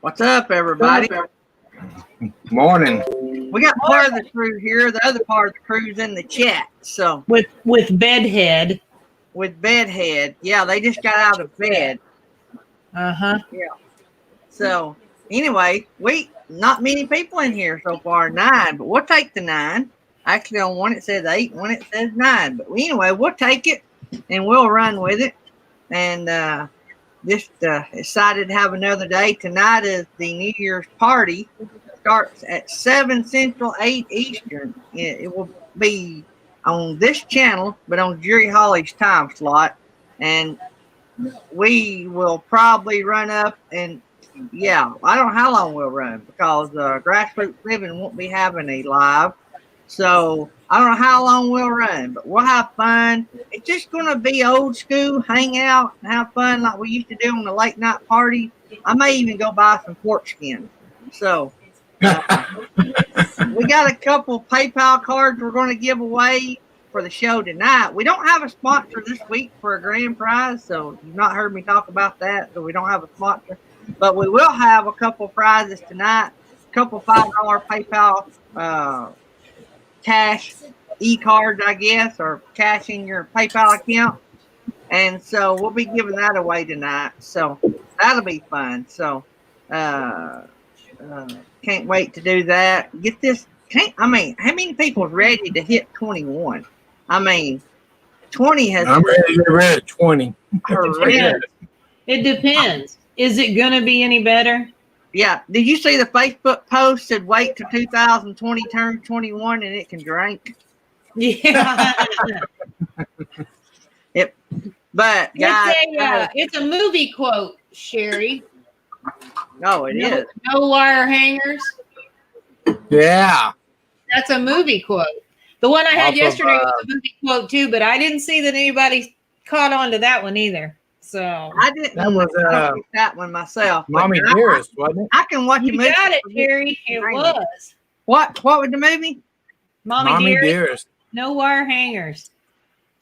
What's up, everybody? Morning. We got part of the crew here. The other part of the crew's in the chat. So with Bedhead. with Bedhead, yeah, they just got out of bed. Yeah. So anyway, not many people in here so far. 9, but we'll take the 9. Actually, on one it says 8, one it says 9. But anyway, we'll take it and we'll run with it. And just excited to have another day. Tonight is the New Year's party. Starts at 7 Central, 8 Eastern. It will be on this channel, but on Jerry Holly's time slot. And we will probably run up and, yeah, I don't know how long we'll run because Grassroots Living won't be having a live. So I don't know how long we'll run, but we'll have fun. It's just going to be old school, hang out and have fun like we used to do on the late night party. I may even go buy some pork skins. So we got a couple PayPal cards we're going to give away for the show tonight. We don't have a sponsor this week for a grand prize, so you've not heard me talk about that. So we don't have a sponsor, but we will have a couple prizes tonight. A couple $5 PayPal cash e-cards, I guess, or cash in your PayPal account. And so we'll be giving that away tonight. So that'll be fun. So can't wait to do that. Get this. How many people are ready to hit 21? I mean, 20 has. I'm ready to get rid of 20. It depends. Is it going to be any better? Yeah. Did you see the Facebook post said wait till 2020 turn 21 and it can drink? Yeah. But guys, it's a movie quote, Sherry. No, it is. No wire hangers. Yeah. That's a movie quote. The one I had yesterday was a movie quote too, but I didn't see that anybody caught on to that one either. So I didn't. That was that one myself. Mommy Dearest, wasn't it? I can watch the movie. You got it, Terry. It was. What was the movie? Mommy Dearest. No wire hangers.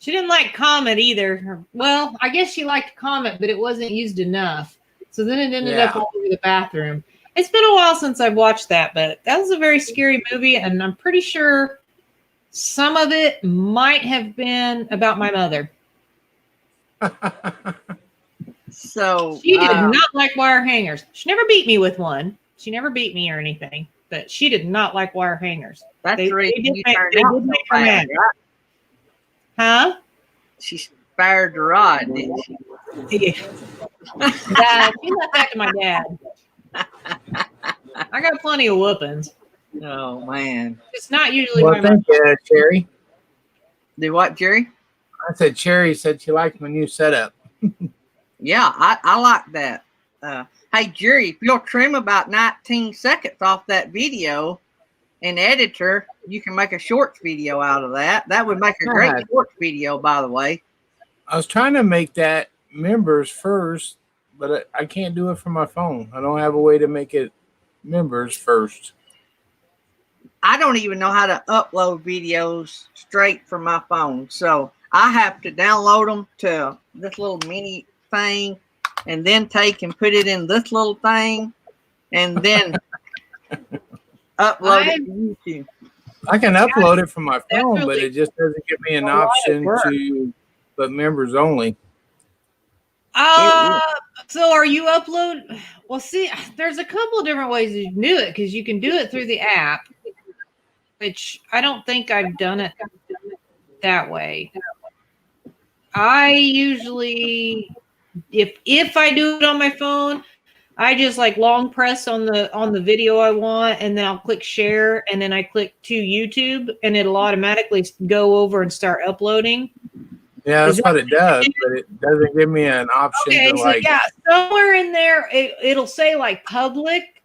She didn't like Comet either. Well, I guess she liked Comet, but it wasn't used enough. So then it ended up all over the bathroom. It's been a while since I've watched that, but that was a very scary movie, and I'm pretty sure some of it might have been about my mother. So she did not like wire hangers. She never beat me with one. She never beat me or anything, but she did not like wire hangers. That's the reason you turned out so bad, right? Huh? She spared the rod, didn't she? Yeah. Dad, she left that to my dad. I got plenty of whoopings. Oh man, it's not usually. Well, thank you, Cherry. Do what, Jerry? I said Cherry said she liked my new setup. Yeah, I like that. Hey, Jerry, if you'll trim about 19 seconds off that video and editor, you can make a shorts video out of that. That would make a great shorts video, by the way. I was trying to make that members first, but I can't do it from my phone. I don't have a way to make it members first. I don't even know how to upload videos straight from my phone. So I have to download them to this little mini thing and then take and put it in this little thing and then upload it to YouTube. I can upload it from my phone, but it just doesn't give me an option to put members only. So are you upload? Well, see, there's a couple of different ways you can do it because you can do it through the app, which I don't think I've done it that way. I usually, if I do it on my phone, I just like long press on the video I want, and then I'll click share, and then I click to YouTube, and it'll automatically go over and start uploading. Yeah, that's what it does, but it doesn't give me an option to like. Yeah, somewhere in there it'll say like public.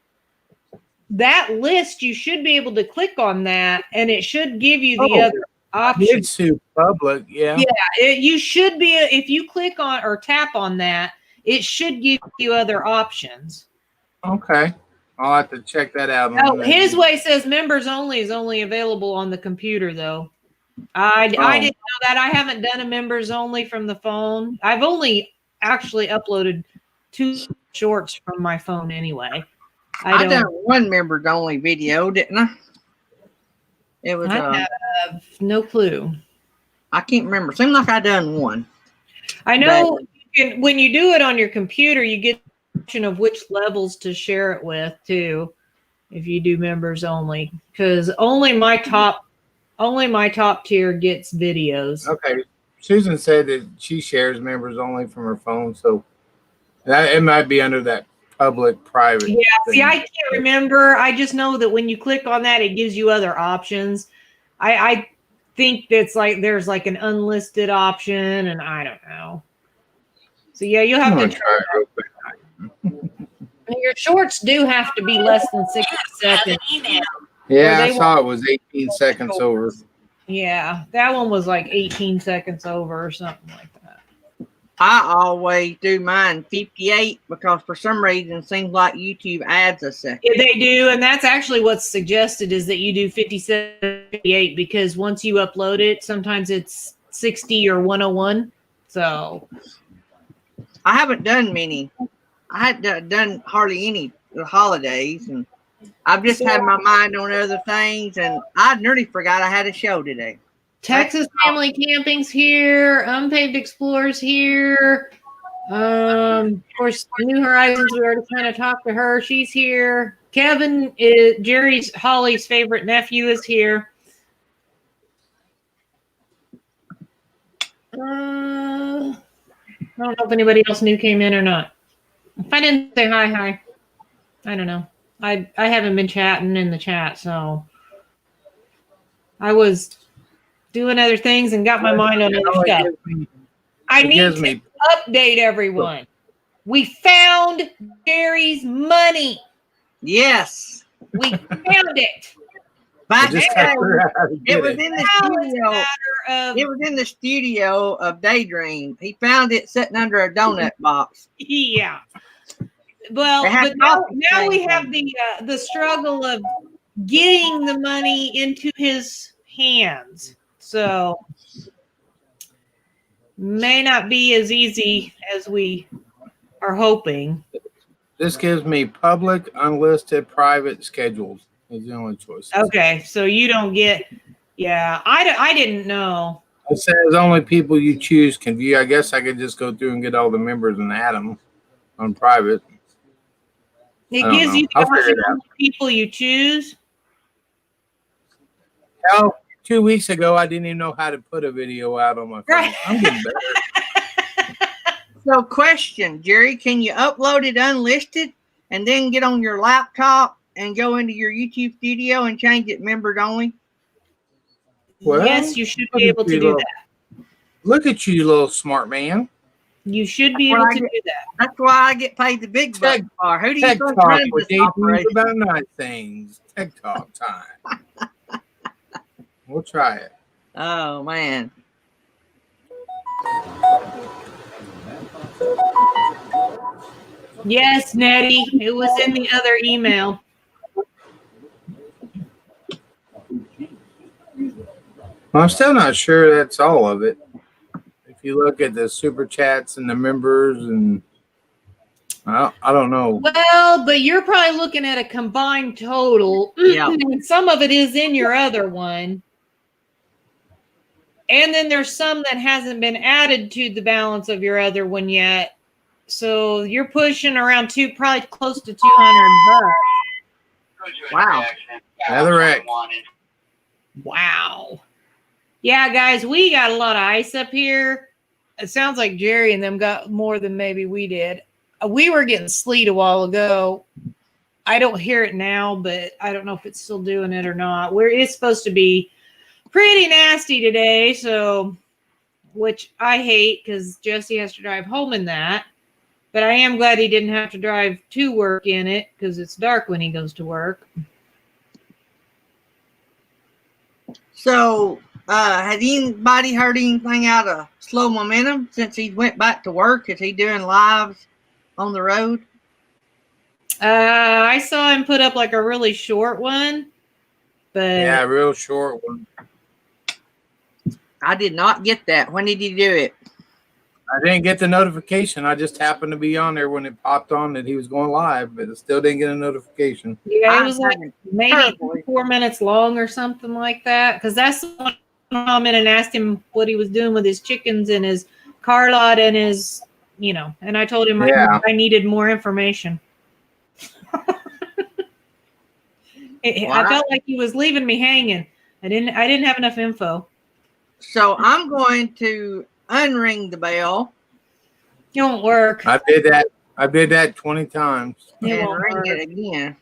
That list, you should be able to click on that, and it should give you the other options. It's to public, yeah. Yeah, you should be. If you click on or tap on that, it should give you other options. Okay, I'll have to check that out. Oh, his way says members only is only available on the computer, though. I didn't know that. I haven't done a members only from the phone. I've only actually uploaded 2 shorts from my phone anyway. I done one members only video, didn't I? It was. I have no clue. I can't remember. Seemed like I done one. I know when you do it on your computer, you get the option of which levels to share it with too. If you do members only, because only my top tier gets videos. Okay. Susan said that she shares members only from her phone, so that it might be under that public private. Yeah, see, I can't remember. I just know that when you click on that, it gives you other options. I think that's like there's like an unlisted option, and I don't know. So yeah, you'll have to try it real quick. Your shorts do have to be less than 60 seconds. Yeah, I saw it was 18 seconds over. Yeah, that one was like 18 seconds over or something like that. I always do mine 58 because for some reason it seems like YouTube adds a second. Yeah, they do, and that's actually what's suggested is that you do 57, 58 because once you upload it, sometimes it's 60 or 101. So I haven't done many. I hadn't done hardly any the holidays, and I've just had my mind on other things, and I nearly forgot I had a show today. Texas Family Camping's here. Unpaved Explorers here. Of course, New Horizons, we already kind of talked to her. She's here. Kevin is Holly's favorite nephew is here. I don't know if anybody else new came in or not. If I didn't say hi. I don't know. I haven't been chatting in the chat, so I was doing other things and got my mind on other stuff. I need to update everyone. We found Jerry's money. Yes. We found it. Back it was in the studio. It was in the studio of Daydream. He found it sitting under a donut box. Yeah. Well, but now we have the struggle of getting the money into his hands. So may not be as easy as we are hoping. This gives me public, unlisted, private, scheduled. Is the only choice. Okay, so you don't get. Yeah, I didn't know. It says only people you choose can view. I guess I could just go through and get all the members and add them on private. It gives you the option of the people you choose. Well, 2 weeks ago, I didn't even know how to put a video out on my phone. Right. I'm getting better. So, question, Jerry, can you upload it unlisted and then get on your laptop and go into your YouTube studio and change it members only? Well, yes, you should be able to do that. Look at you, little smart man. You should be able to do that. That's why I get paid the big bucks for. Who do you think runs this operation? About nice things. Tech Talk time. We'll try it. Oh, man. Yes, Nettie. It was in the other email. Well, I'm still not sure that's all of it. If you look at the super chats and the members, and I don't know. Well, but you're probably looking at a combined total. Yeah. Some of it is in your other one. And then there's some that hasn't been added to the balance of your other one yet. So you're pushing around probably close to $200. Wow. Another X. Wow. Yeah, guys, we got a lot of ice up here. It sounds like Jerry and them got more than maybe we did. We were getting sleet a while ago. I don't hear it now, but I don't know if it's still doing it or not. It's supposed to be pretty nasty today, so which I hate because Jesse has to drive home in that. But I am glad he didn't have to drive to work in it because it's dark when he goes to work. So, has anybody heard anything out of Slow Momentum since he went back to work? Is he doing lives on the road? I saw him put up like a really short one. But yeah, real short one. I did not get that. When did he do it? I didn't get the notification. I just happened to be on there when it popped on that he was going live, but I still didn't get a notification. Yeah, it I'm was like having maybe terrible 4 minutes long or something like that. Because that's the one I commented and asked him what he was doing with his chickens and his car lot and his, and I told him Yeah. I needed more information. I felt like he was leaving me hanging. I didn't have enough info. So I'm going to unring the bell It won't work. I did that. I did that 20 times. It and won't ring work. it again.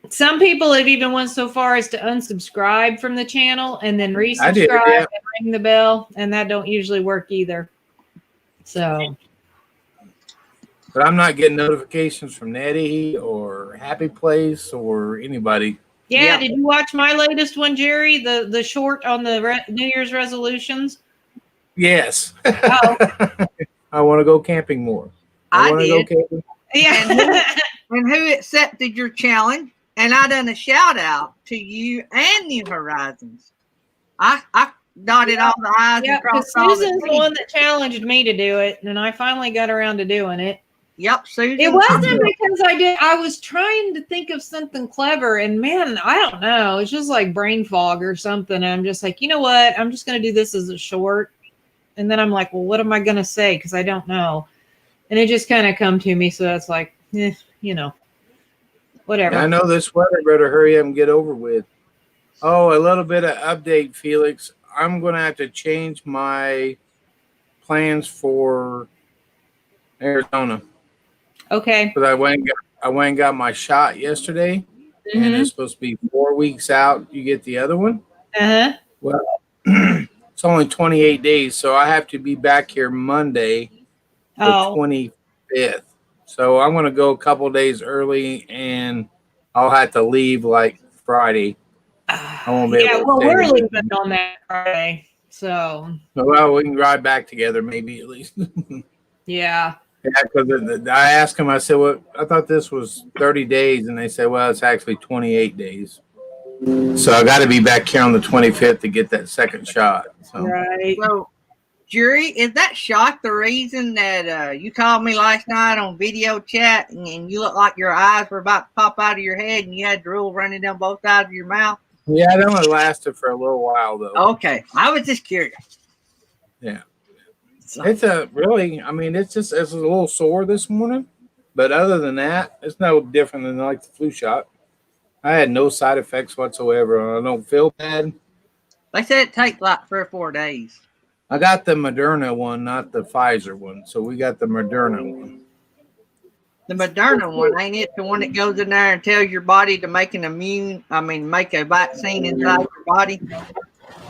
Some people have even went so far as to unsubscribe from the channel and then resubscribe I did, yeah. and ring the bell, and that don't usually work either. So, But I'm not getting notifications from Nettie or Happy Place or anybody. yeah. Did you watch my latest one, Jerry? The short on the New Year's resolutions? Yes. Oh, I want to go camping more. I want to did. go camping. yeah. And who accepted your challenge? And I done a shout out to you and New Horizons. I dotted all the I's Yeah, and crossed because all the Susan's the T's. one that challenged me to do it, and I finally got around to doing it. Yep, Susan. It wasn't because I was trying to think of something clever, and man, I don't know. It's just like brain fog or something. And I'm just like, you know what? I'm just going to do this as a short. And then I'm like, well, what am I going to say? Because I don't know. And it just kind of come to me. So that's like, whatever. I know this weather better hurry up and get over with. Oh, a little bit of update, Felix. I'm going to have to change my plans for Arizona. Okay. But I went and got my shot yesterday, and it's supposed to be 4 weeks out. You get the other one. Uh-huh. Well, it's only 28 days, so I have to be back here Monday, the 25th. So I'm going to go a couple days early, and I'll have to leave like Friday. I won't be able to stay we're with leaving you. on that Friday. So, Well, we can ride back together, maybe at least. yeah. Yeah, because I asked him, I said, well, I thought this was 30 days. And they said, well, it's actually 28 days. So I got to be back here on the 25th to get that second shot. So. Right. So, Jury, is that shot the reason that you called me last night on video chat and you looked like your eyes were about to pop out of your head and you had drool running down both sides of your mouth? Yeah, it only lasted for a little while, though. Okay. I was just curious. Yeah. So, It's a little sore this morning. But other than that, it's no different than like the flu shot. I had no side effects whatsoever. I don't feel bad. they said it takes like 3 or 4 days. I got the Moderna one, not the Pfizer one. So we got the Moderna one. The Moderna one, ain't it the one that goes in there and tells your body to make make a vaccine inside your body?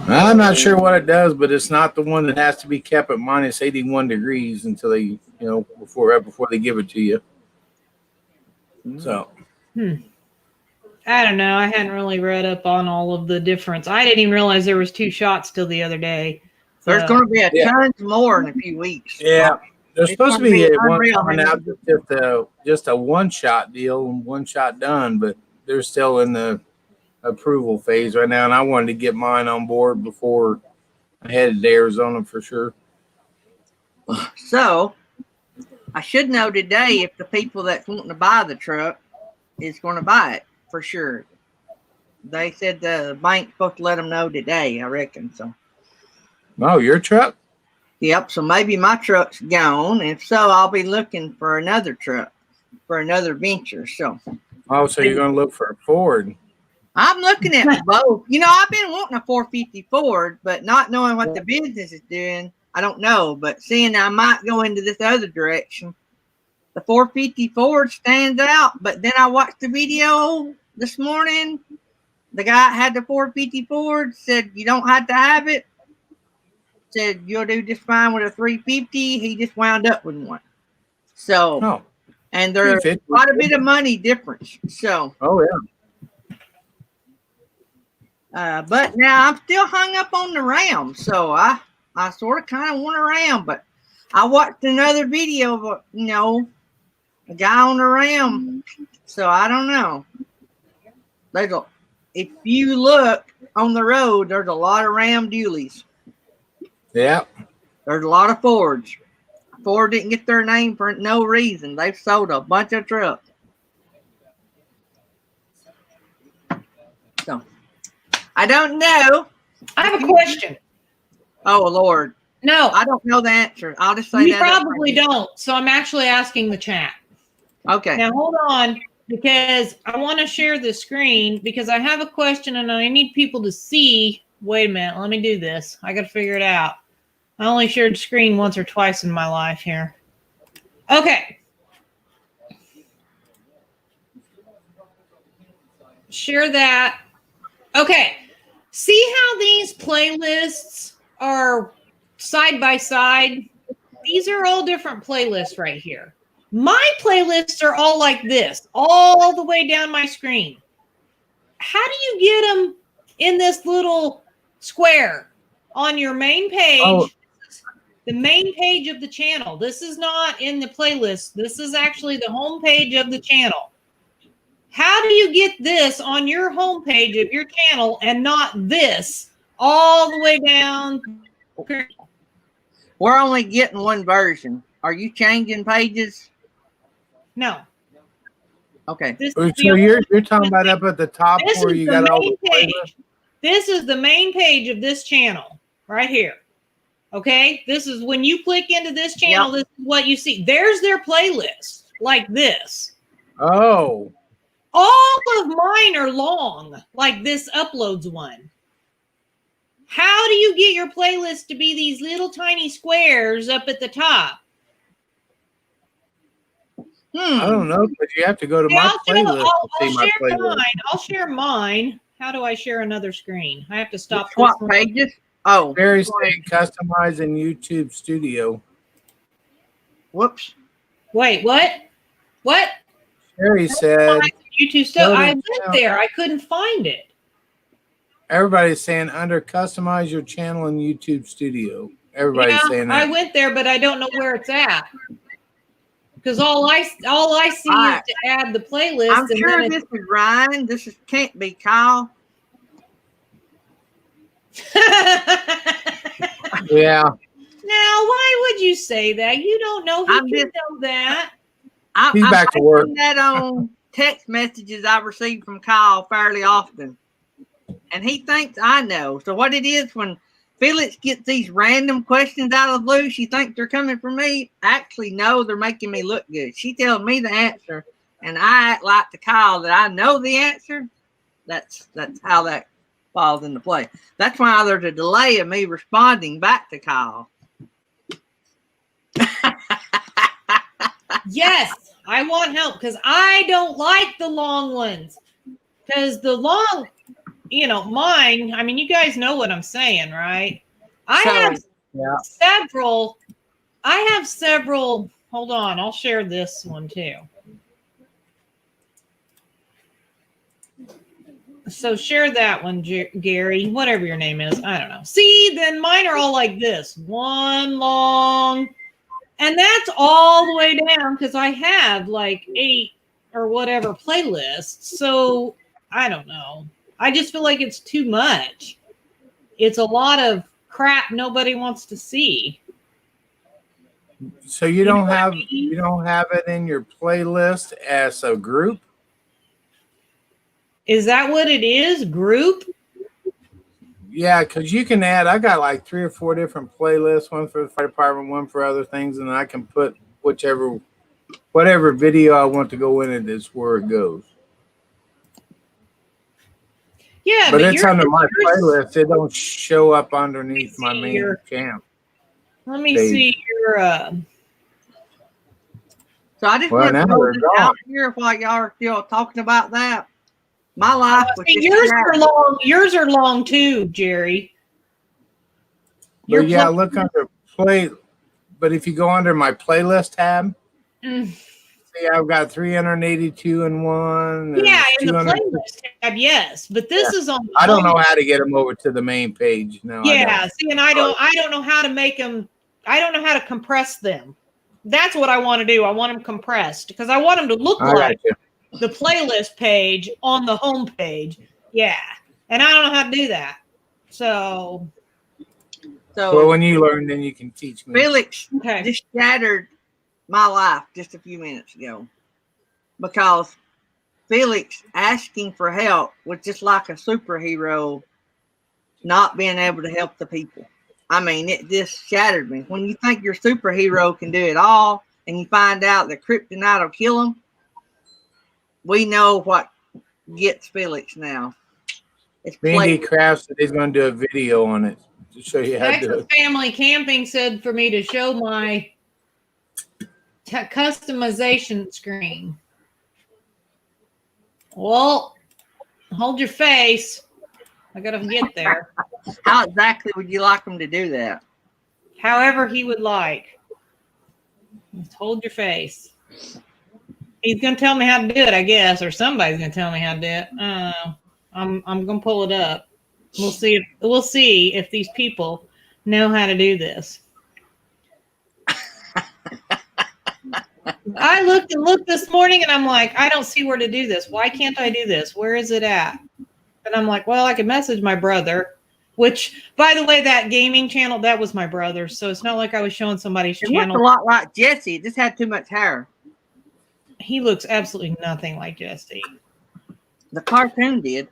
I'm not sure what it does, but it's not the one that has to be kept at minus 81 degrees until they, before they give it to you. So. I don't know. I hadn't really read up on all of the difference. I didn't even realize there was 2 shots till the other day. There's going to be a tons more in a few weeks. Yeah. There's supposed to be one unreal, coming out just a one-shot deal and one shot done, but they're still in the approval phase right now, and I wanted to get mine on board before I headed to Arizona for sure. So, I should know today if the people that's wanting to buy the truck is going to buy it for sure. They said the bank's supposed to let them know today, I reckon. So, Oh, your truck? yep. So maybe my truck's gone. If so, I'll be looking for another truck for another venture. So, So you're going to look for a Ford. I'm looking at both. I've been wanting a 450 Ford, but not knowing what the business is doing, I don't know. But seeing I might go into this other direction, the 450 Ford stands out. But then I watched the video this morning. The guy had the 450 Ford, said you don't have to have it. Said you'll do just fine with a 350. He just wound up with one. So, and there's quite a bit of money difference. So, but now I'm still hung up on the Ram. So I sort of kind of want a Ram, but I watched another video of a guy on the Ram. So I don't know. If you look on the road, there's a lot of Ram dualies. Yeah. There's a lot of Fords. Ford didn't get their name for no reason. They've sold a bunch of trucks. So, I don't know. I have a question. Oh, Lord. No, I don't know the answer. I'll just say you that. probably don't. So I'm actually asking the chat. Okay. Now hold on, because I want to share the screen because I have a question and I need people to see. Wait a minute. Let me do this. I got to figure it out. I only shared screen once or twice in my life here. Okay. Share that. Okay. See how these playlists are side by side? These are all different playlists right here. My playlists are all like this, all the way down my screen. How do you get them in this little square on your main page? Oh. The main page of the channel. This is not in the playlist. This is actually the home page of the channel. How do you get this on your home page of your channel and not this all the way down? We're only getting one version. Are you changing pages? No. Okay. This So is the you're only- talking about up at the top This where is you the got all main the page. playlists? This is the main page of this channel right here. Okay. This is when you click into this channel, This is what you see. There's their playlist like this. Oh. All of mine are long, like this uploads one. How do you get your playlist to be these little tiny squares up at the top? I don't know, but you have to go to my playlist to see my share playlist. mine. I'll share mine. How do I share another screen? I have to stop this Swap one. pages. Oh, Very saying customize in YouTube Studio. whoops. Wait, what? What? Sherry said YouTube stuff. I Noted went down. there. I couldn't find it. everybody's saying under customize your channel in YouTube Studio. Everybody's saying I that. went there, but I don't know where it's at. Because all I see is to add the playlist. I'm and sure then this is Ryan. This can't be Kyle. Yeah. Now, why would you say that? You don't know. He I'm can just- know that. He's I'm back to work. basing that on text messages I receive from Kyle fairly often. And he thinks I know. So what it is when Felix gets these random questions out of the blue, she thinks they're coming from me. Actually, no, they're making me look good. She tells me the answer, and I act like to Kyle that I know the answer. That's how that falls into play. That's why there's a delay of me responding back to Kyle. Yes, I want help because I don't like the long ones. Because the long, mine, I mean, you guys know what I'm saying, right? I have several. Hold on, I'll share this one too. So share that one, Gary, whatever your name is. I don't know. See, then mine are all like this. One long. And that's all the way down because I have like 8 or whatever playlists. So I don't know. I just feel like it's too much. It's a lot of crap nobody wants to see. So you don't have it in your playlist as a group? Is that what it is? Group? Yeah, because you can add. I got like 3 or 4 different playlists. One for the fire department, one for other things, and I can put whatever video I want to go in it is where it goes. Yeah, but it's under my yours- playlist. It don't show up underneath my main your- channel. Let me Page. see your. So I just Well, want now to throw they're this gone. out here while y'all are still talking about that. My life was See, just yours that. are long. Yours are long too, Jerry. Your But yeah, play- look under play. But if you go under my playlist tab, Mm. see, I've got 382 in one. and Yeah, in the 200 playlist tab, yes. But this is on. I don't know how to get them over to the main page. No, I Yeah, don't. see, and I don't know how to make them. I don't know how to compress them. That's what I want to do. I want them compressed because I want them to look I like got you. the playlist page on the home page. Yeah, and I don't know how to do that. So So Well, when you learn, then you can teach me. Felix Okay. just shattered my life just a few minutes ago because Felix asking for help was just like a superhero not being able to help the people. I mean, it just shattered me. When you think your superhero can do it all and you find out that kryptonite will kill him, we know what gets Felix now. It's Randy Kraft said he's going to do a video on it to show you how to do Texas it. Family Camping said for me to show my customization screen. Well, hold your face. I gotta get there. How exactly would you like him to do that? However he would like. Just hold your face. He's gonna tell me how to do it, I guess, or somebody's gonna tell me how to do it. I'm gonna pull it up. We'll see if these people know how to do this. I looked this morning and I'm like, I don't see where to do this. Why can't I do this? Where is it at? And I'm like, well, I could message my brother, which, by the way, that gaming channel, that was my brother's. So it's not like I was showing somebody's It looks channel. a lot like Jesse. It just had too much hair. He looks absolutely nothing like Jesse. The cartoon did.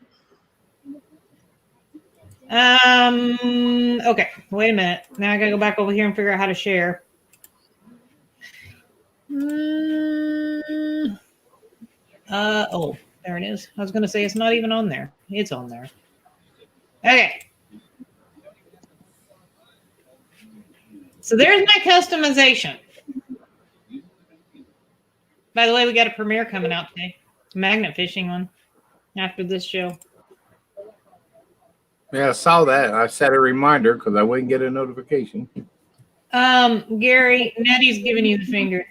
Okay, wait a minute. Now I gotta go back over here and figure out how to share. Oh, there it is. I was gonna say it's not even on there. It's on there. Okay. So there's my customization. By the way, we got a premiere coming out today. Magnet fishing one after this show. Yeah, I saw that. I set a reminder because I wouldn't get a notification. Gary, Nettie's giving you the finger.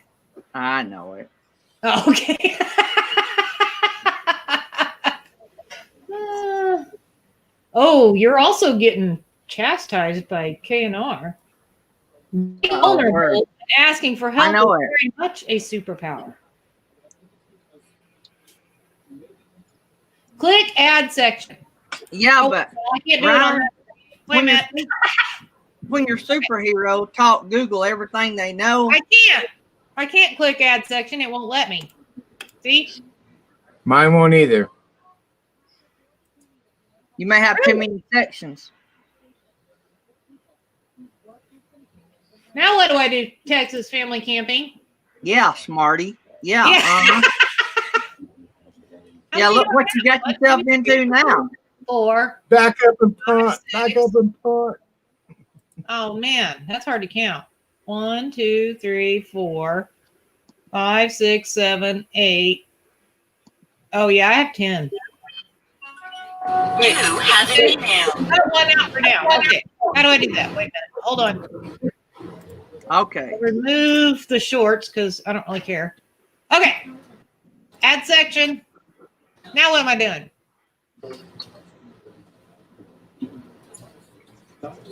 I know it. Oh, okay. Oh, you're also getting chastised by KNR. Vulnerable, asking for help I know is it. very much a superpower. Click add section. Yeah, Oh, but I can't do it on that. Wait a minute. when your superhero taught Google everything they know, I can't click add section. It won't let me. See? Mine won't either. you may have too many sections. Now what do I do? Texas Family Camping? Yeah, smarty. Yeah. Yeah. Yeah, look what you got yourself into now. 4. Back up and punt. Back up and punt. Oh man, that's hard to count. 1, 2, 3, 4, 5, 6, 7, 8. Oh yeah, I have 10. You have an email. Oh, one out for now. Okay. How do I do that? Wait a minute. Hold on. Okay. Remove the shorts because I don't really care. Okay. Add section. Now what am I doing?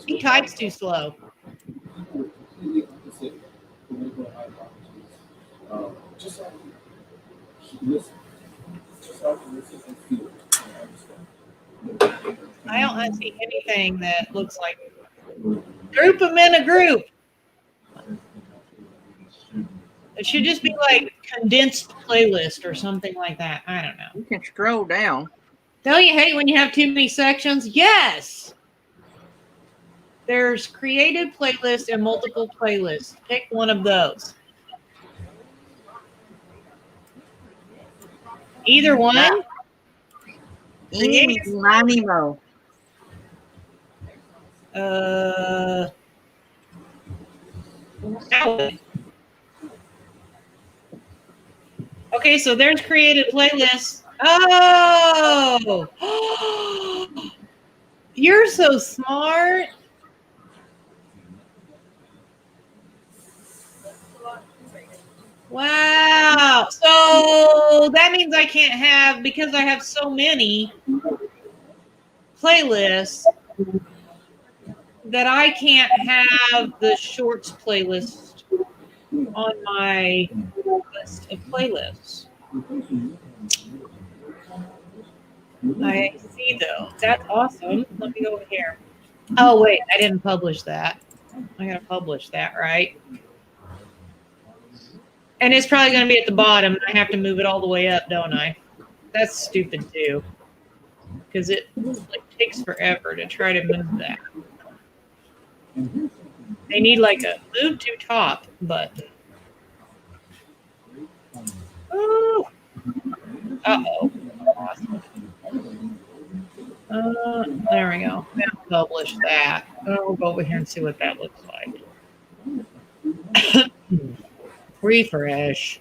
He types too slow. I don't see anything that looks like group them in a group. It should just be like condensed playlist or something like that. I don't know. You can scroll down. Don't you hate when you have too many sections? Yes. There's created playlists and multiple playlists. Pick one of those. Either one. Eeny, meeny, miny, mo. Okay, so there's created playlists. Oh, you're so smart. Wow. So that means I can't have, because I have so many playlists, that I can't have the shorts playlist on my list of playlists. I see, though. That's awesome. Let me go over here. Oh, wait, I didn't publish that. I gotta publish that, right? And it's probably gonna be at the bottom. I have to move it all the way up, don't I? That's stupid too, because it like takes forever to try to move that. They need like a move to top button. Ooh. Uh-oh. There we go. Now publish that. We'll go over here and see what that looks like. Refresh.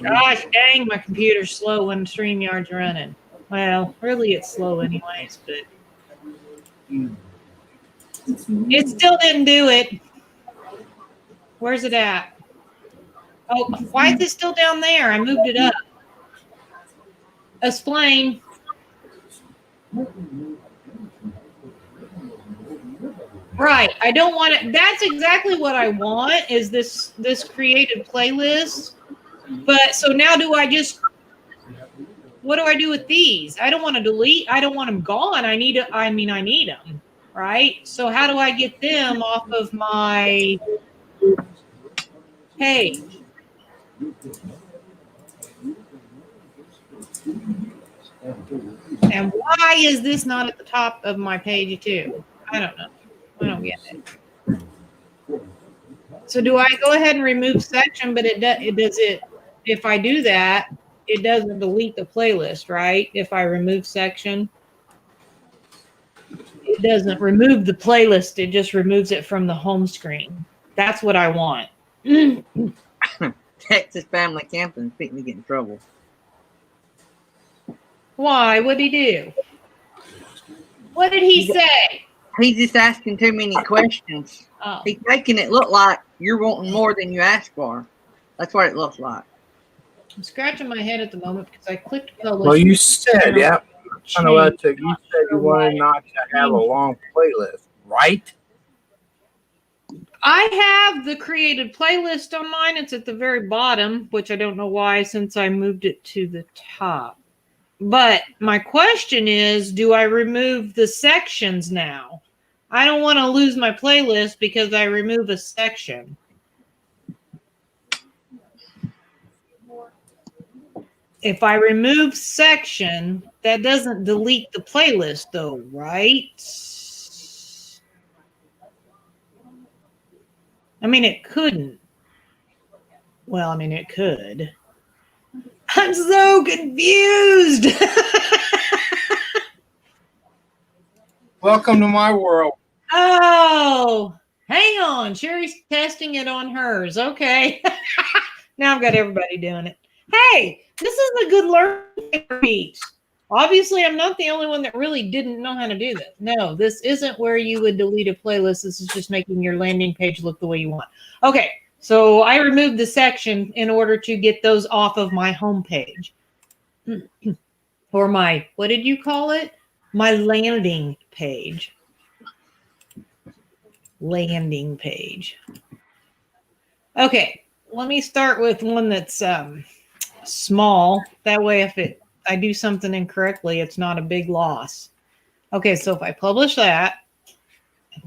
Gosh dang, my computer's slow when StreamYard's running. Well, really it's slow anyways, but it still didn't do it. Where's it at? Oh, why is it still down there? I moved it up. Explain. Right. I don't want it. That's exactly what I want is this created playlist. But so now what do I do with these? I don't want to delete. I don't want them gone. I need them. Right. So how do I get them off of my page? And why is this not at the top of my page too? I don't know. I don't get it. So do I go ahead and remove section, but it does it, if I do that, it doesn't delete the playlist, right? If I remove section, it doesn't remove the playlist. It just removes it from the home screen. That's what I want. Texas Family Camping's fixing to get in trouble. Why? What'd he do? What did he say? He's just asking too many questions. Oh. He's making it look like you're wanting more than you asked for. That's what it looks like. I'm scratching my head at the moment because I clicked publish. Well, you said, yeah. I know what I took. You said you wanted not to have a long playlist, right? I have the created playlist on mine. It's at the very bottom, which I don't know why since I moved it to the top. But my question is, do I remove the sections now? I don't want to lose my playlist because I remove a section. If I remove section, that doesn't delete the playlist though, right? I mean, it couldn't. Well, I mean, it could. I'm so confused. Welcome to my world. Oh, hang on. Sherry's testing it on hers. Okay. Now I've got everybody doing it. Hey, this is a good learning piece. Obviously, I'm not the only one that really didn't know how to do this. No, this isn't where you would delete a playlist. This is just making your landing page look the way you want. Okay, so I removed the section in order to get those off of my home page. Or my, what did you call it? My landing page. Landing page. Okay, let me start with one that's small. That way, if I do something incorrectly, it's not a big loss. Okay, so if I publish that,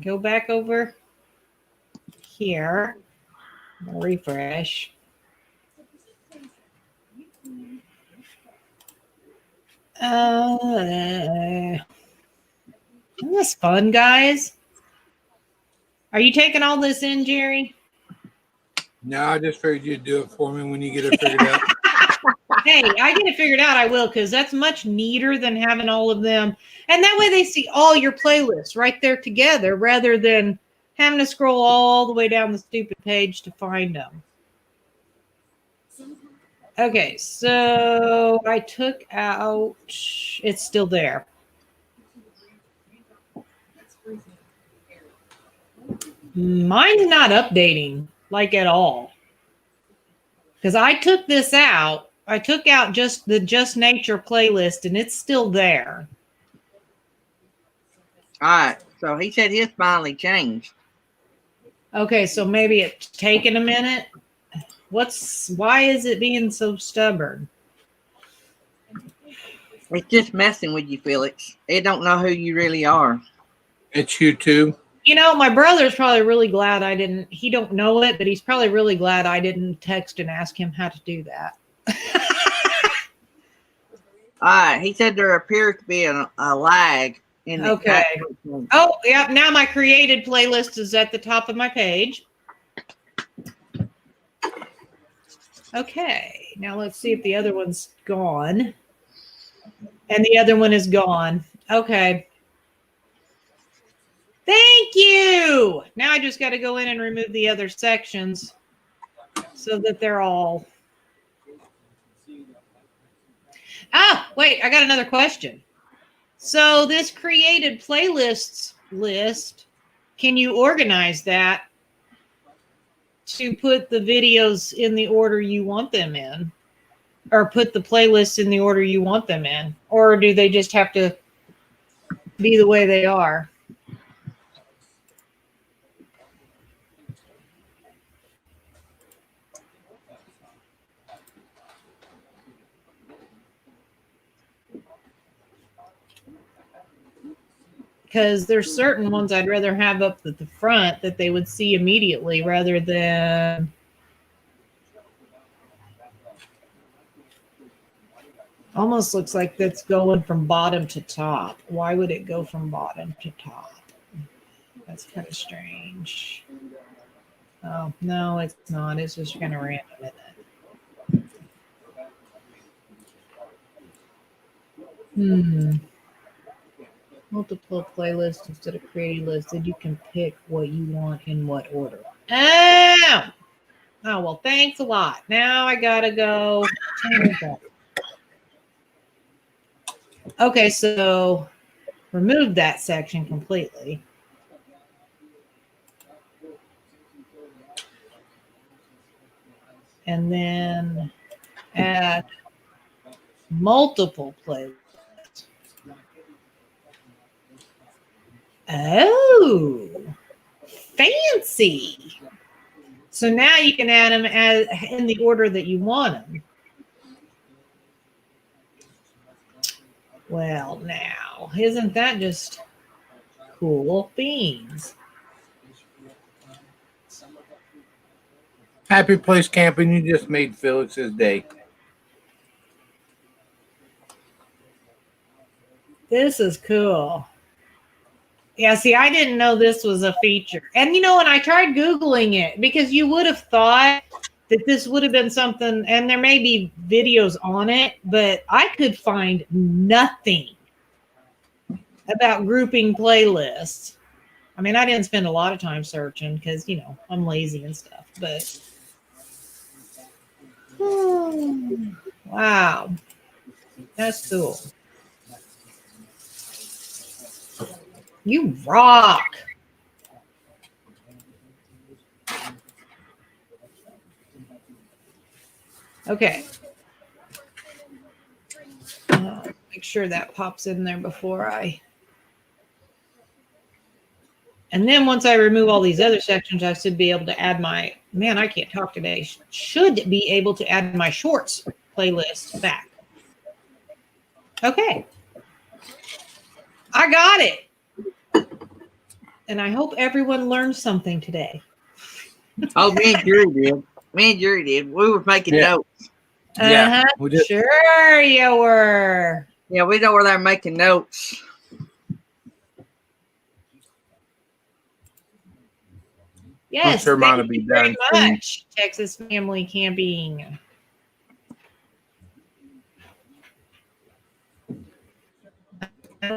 go back over here, refresh. Isn't this fun, guys? Are you taking all this in, Jerry? No, I just figured you'd do it for me when you get it figured out. Hey, I get it figured out. I will, because that's much neater than having all of them. And that way they see all your playlists right there together rather than having to scroll all the way down the stupid page to find them. Okay, so I took out, it's still there. Mine's not updating, like at all. Because I took this out. I took out just the Just Nature playlist, and it's still there. All right. So he said his finally changed. Okay, so maybe it's taken a minute. Why is it being so stubborn? It's just messing with you, Felix. It don't know who you really are. It's YouTube. You know, my brother's probably really glad he don't know it, but he's probably really glad I didn't text and ask him how to do that. All right. He said there appears to be a lag in the Okay. Oh, yeah. Now my created playlist is at the top of my page. Okay. Now let's see if the other one's gone. And the other one is gone. Okay. Thank you. Now I just got to go in and remove the other sections so that they're all. Ah, wait, I got another question. So this created playlists list, can you organize that to put the videos in the order you want them in? Or put the playlists in the order you want them in? Or do they just have to be the way they are? Because there's certain ones I'd rather have up at the front that they would see immediately rather than almost looks like that's going from bottom to top. Why would it go from bottom to top? That's kind of strange. Oh, no, it's not. It's just kind of random, isn't it? Multiple playlists instead of creating lists, then you can pick what you want in what order. Oh, well, thanks a lot. Now I gotta go change that. Okay, so remove that section completely. And then add multiple playlists. Oh, fancy. So now you can add them in the order that you want them. Well, now, isn't that just cool beans? Happy Place Camping. You just made Felix's day. This is cool. Yeah, see, I didn't know this was a feature. And, you know, when I tried Googling it, because you would have thought that this would have been something, and there may be videos on it, but I could find nothing about grouping playlists. I mean, I didn't spend a lot of time searching because, you know, I'm lazy and stuff, but wow, that's cool. You rock. Okay. Make sure that pops in there before I. And then once I remove all these other sections, I should be able to add my, man, I can't talk today. Should be able to add my shorts playlist back. Okay. I got it. And I hope everyone learned something today. Oh, me and Jerry did. Me and Jerry did. We were making notes. Yeah, we did. Sure you were. Yeah, we know where they're making notes. Yes, sure mine will thank be you very done much, Texas Family Camping.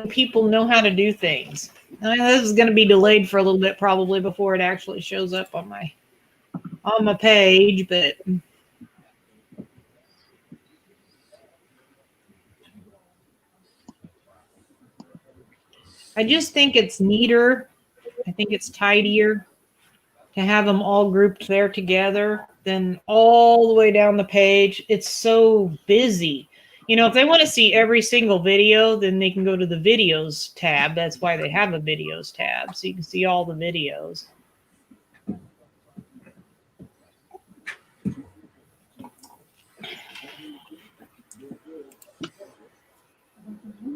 People know how to do things. This is going to be delayed for a little bit probably before it actually shows up on my page, but I just think it's neater. I think it's tidier to have them all grouped there together than all the way down the page. It's so busy. You know, if they want to see every single video, then they can go to the videos tab. That's why they have a videos tab, so you can see all the videos.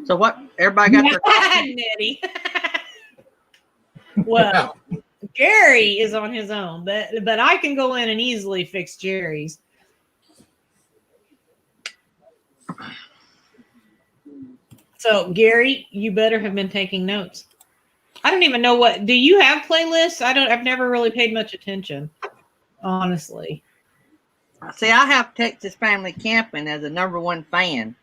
So what? Everybody got their Nettie. Well, Gary is on his own, but I can go in and easily fix Jerry's. So Gary, you better have been taking notes. I don't even know do you have playlists? I've never really paid much attention, honestly. See, I have Texas Family Camping as a #1 fan.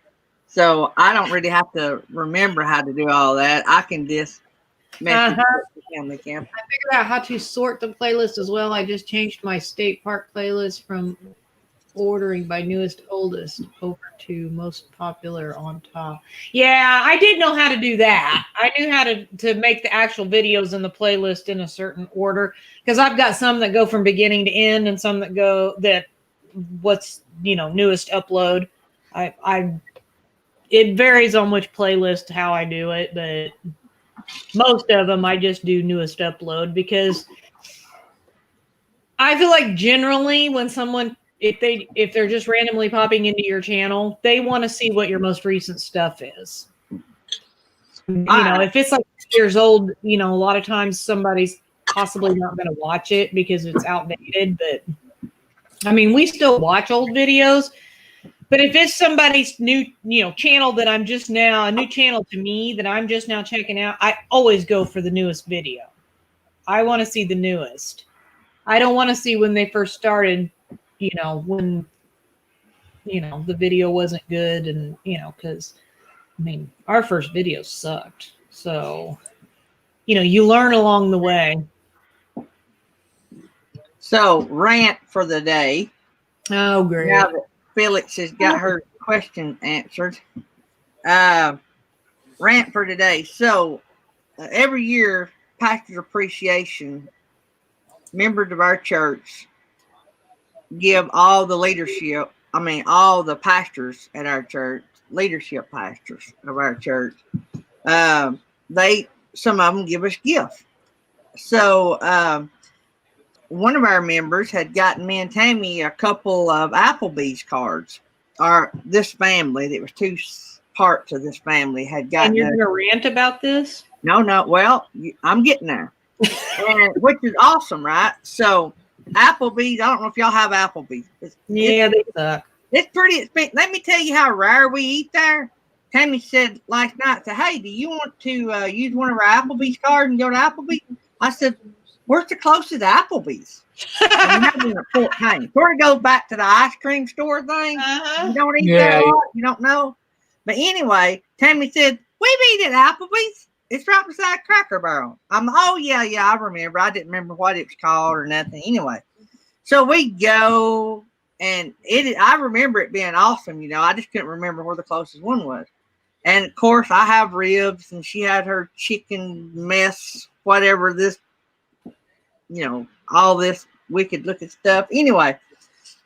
So I don't really have to remember how to do all that. I can just message Texas Family Camp. I figured out how to sort the playlist as well. I just changed my state park playlist from ordering by newest to oldest over to most popular on top. Yeah, I did know how to do that. I knew how to make the actual videos in the playlist in a certain order, because I've got some that go from beginning to end and some that what's newest upload. It varies on which playlist how I do it, but most of them I just do newest upload, because I feel like generally when someone if they're just randomly popping into your channel, they want to see what your most recent stuff is. If it's like years old, a lot of times somebody's possibly not going to watch it because it's outdated. But I mean, we still watch old videos. But if it's somebody's new, channel that I'm just now, a new channel to me that I'm just now checking out, I always go for the newest video. I want to see the newest. I don't want to see when they first started, when, the video wasn't good and, because, I mean, our first video sucked. So, you learn along the way. So, rant for the day. Oh, great. Now that Felix has got her question answered. Rant for today. So, every year, Pastor's Appreciation, members of our church give all the leadership, all the pastors at our church, leadership pastors of our church, some of them give us gifts. So, one of our members had gotten me and Tammy a couple of Applebee's cards. This family, there was 2 parts of this family had gotten. And you're going to rant about this? No. Well, I'm getting there, which is awesome, right? So, Applebee's. I don't know if y'all have Applebee's. They suck. It's pretty expensive. Let me tell you how rare we eat there. Tammy said last night, "Hey, do you want to use one of our Applebee's cards and go to Applebee's?" I said, "Where's the closest Applebee's?" Fort Payne. Sort of goes back to the ice cream store thing. You don't eat there a lot. You don't know. But anyway, Tammy said, "We've eaten at Applebee's. It's right beside Cracker Barrel." Oh, yeah, I remember. I didn't remember what it was called or nothing. Anyway, so we go, and I remember it being awesome. I just couldn't remember where the closest one was. And, of course, I have ribs, and she had her chicken mess, whatever this, all this wicked-looking stuff. Anyway,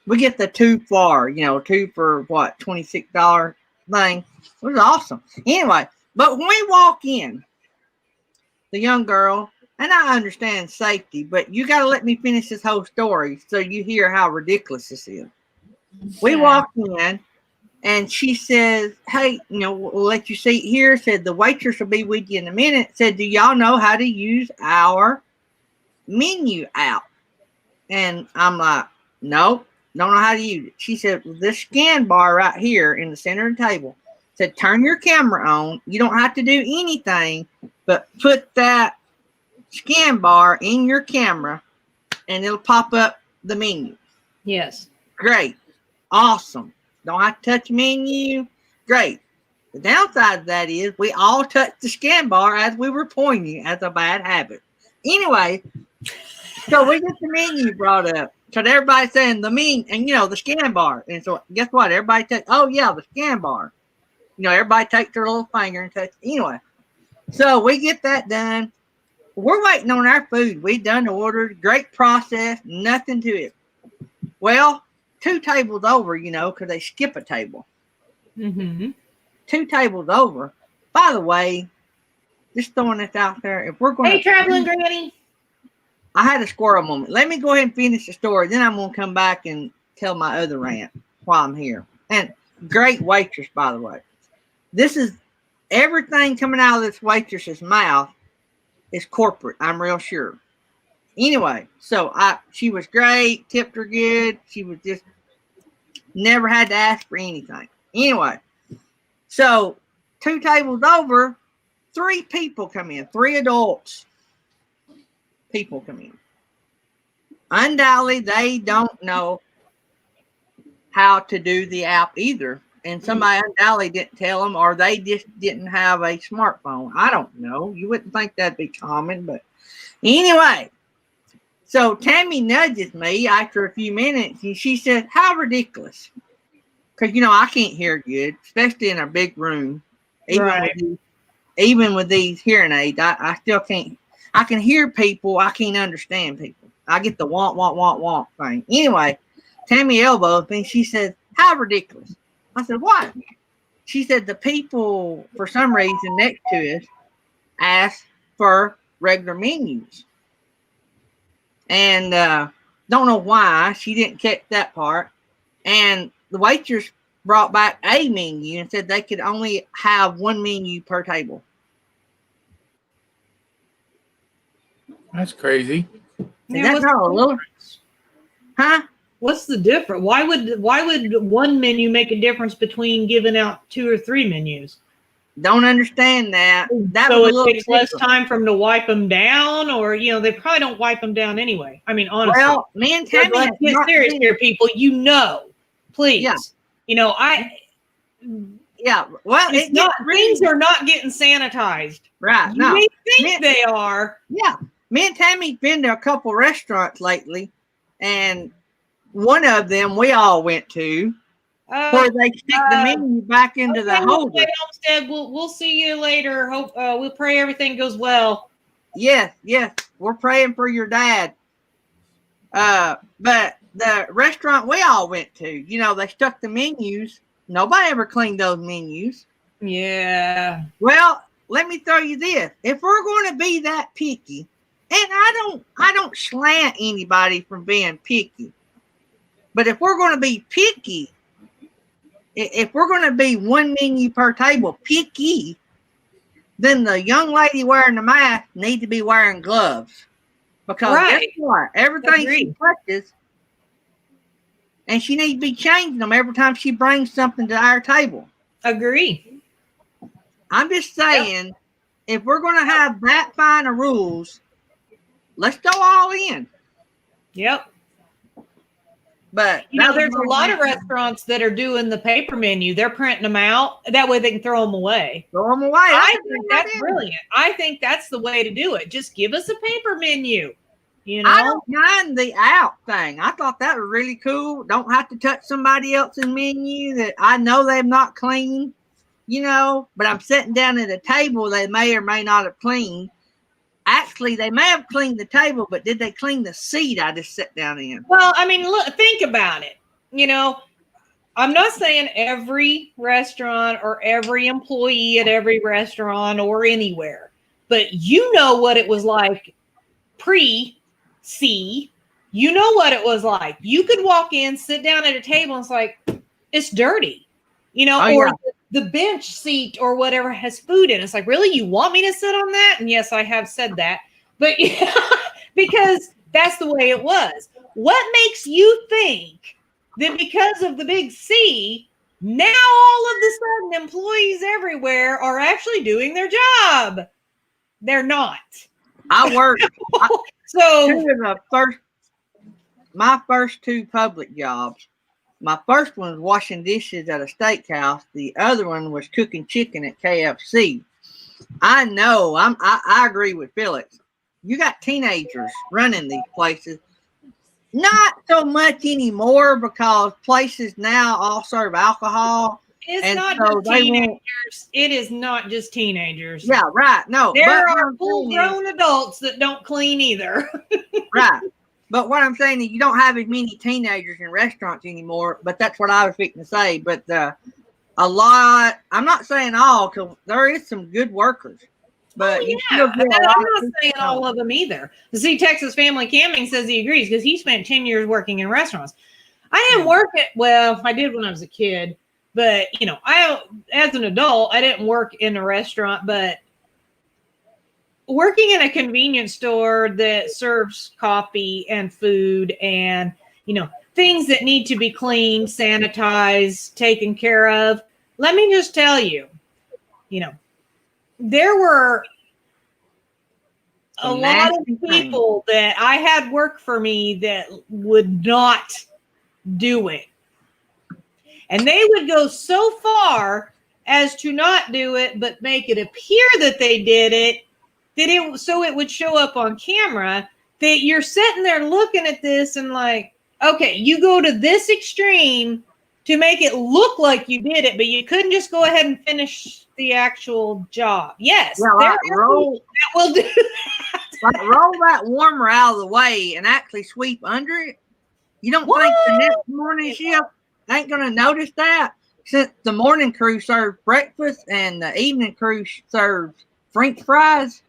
we get the 2 for, 2 for, what, $26 thing. It was awesome. Anyway, but when we walk in, the young girl, and I understand safety, but you got to let me finish this whole story so you hear how ridiculous this is. We walk in, and she says, "Hey, we'll let you see here." Said, "The waitress will be with you in a minute." Said, "Do y'all know how to use our menu app?" And I'm like, "Nope, don't know how to use it." She said, "This scan bar right here in the center of the table." Said, "Turn your camera on. You don't have to do anything, but put that scan bar in your camera and it'll pop up the menu." Yes. Great. Awesome. Don't have to touch menu. Great. The downside of that is we all touched the scan bar as we were pointing as a bad habit. Anyway, so we get the menu brought up. So everybody's saying the menu and the scan bar. And so guess what? Everybody takes, oh yeah, the scan bar. Everybody takes their little finger and touch. Anyway, so we get that done. We're waiting on our food. We done the order. Great process. Nothing to it. Well, 2 tables over, because they skip a table. Mm-hmm. 2 tables over. By the way, just throwing this out there. If we're going, hey, traveling granny. I had a squirrel moment. Let me go ahead and finish the story. Then I'm going to come back and tell my other rant while I'm here. And great waitress, by the way. This is everything coming out of this waitress's mouth is corporate. I'm real sure. Anyway, so she was great, tipped her good. She was just never had to ask for anything. Anyway, so 2 tables over, 3 people come in, 3 adults. People come in. Undoubtedly, they don't know how to do the app either. And somebody undoubtedly didn't tell them, or they just didn't have a smartphone. I don't know. You wouldn't think that'd be common, but anyway. So Tammy nudges me after a few minutes, and she said, "How ridiculous." Because, I can't hear good, especially in a big room. Even with these hearing aids, I still can't. I can hear people. I can't understand people. I get the want, want, want, want thing. Anyway, Tammy elbowed me. She said, "How ridiculous." I said, "What?" She said, "The people, for some reason, next to us asked for regular menus. And don't know why. She didn't catch that part. And the waitress brought back a menu and said they could only have 1 menu per table." That's crazy. Yeah, That's not a little, huh? What's the difference? Why would 1 menu make a difference between giving out 2 or 3 menus? Don't understand that. That So was a it little takes less different. time for them to wipe them down, or they probably don't wipe them down anyway. I mean, honestly. Well, me and Tammy, Let's get serious here, people. Please. Yeah. Well, It's not, things are not getting sanitized. right. You No, may think they are. yeah. Me and Tammy's been to a couple restaurants lately, and one of them we all went to, where they stick the menu back into the holder. Homestead, we'll see you later. Hope we'll pray everything goes well. Yes, we're praying for your dad. But the restaurant we all went to, they stuck the menus. Nobody ever cleaned those menus. Yeah. Well, let me throw you this: if we're going to be that picky, and I don't slant anybody from being picky, but if we're going to be picky, if we're going to be 1 menu per table picky, then the young lady wearing the mask needs to be wearing gloves, because guess what? Everything she touches, and she needs to be changing them every time she brings something to our table. Agree. I'm just saying, if we're going to have that fine of rules, let's go all in. Yep. But there's a lot of restaurants that are doing the paper menu. They're printing them out. That way they can throw them away. I think that's brilliant. I think that's the way to do it. Just give us a paper menu. I don't mind the out thing. I thought that was really cool. Don't have to touch somebody else's menu that I know they've not cleaned, but I'm sitting down at a table they may or may not have cleaned. Actually, they may have cleaned the table, but did they clean the seat I just sat down in? Well, I mean, look, think about it. I'm not saying every restaurant or every employee at every restaurant or anywhere, but what it was like pre-C. What it was like. You could walk in, sit down at a table, and it's like, it's dirty, or the bench seat or whatever has food in it. It's like, really? You want me to sit on that? And yes, I have said that, but because that's the way it was. What makes you think that because of the big C, now all of a sudden employees everywhere are actually doing their job? They're not. I worked. So my first 2 public jobs. My first one was washing dishes at a steakhouse. The other one was cooking chicken at KFC. I know. I agree with Felix. You got teenagers running these places. Not so much anymore, because places now all serve alcohol. It's not just teenagers. It is not just teenagers. Yeah, right. No, there are full-grown adults that don't clean either. Right. But what I'm saying is, you don't have as many teenagers in restaurants anymore. But that's what I was fixing to say. But a lot, I'm not saying all, because there is some good workers. But I'm not saying all of them either. See, Texas Family Camping says he agrees, because he spent 10 years working in restaurants. I didn't work I did when I was a kid, But, you know, as an adult, I didn't work in a restaurant, but working in a convenience store that serves coffee and food and, you know, things that need to be cleaned, sanitized, taken care of. Let me just tell you, you know, there were a lot of people that I had work for me that would not do it. And they would go so far as to not do it, but make it appear that they did it, so it would show up on camera, that you're sitting there looking at this and like, okay, you go to this extreme to make it look like you did it, but you couldn't just go ahead and finish the actual job. Yes, Yeah, like roll, that will do that. Like roll that warmer out of the way and actually sweep under it. You don't think the next morning shift ain't going to notice that? Since the morning crew serves breakfast and the evening crew serves French fries.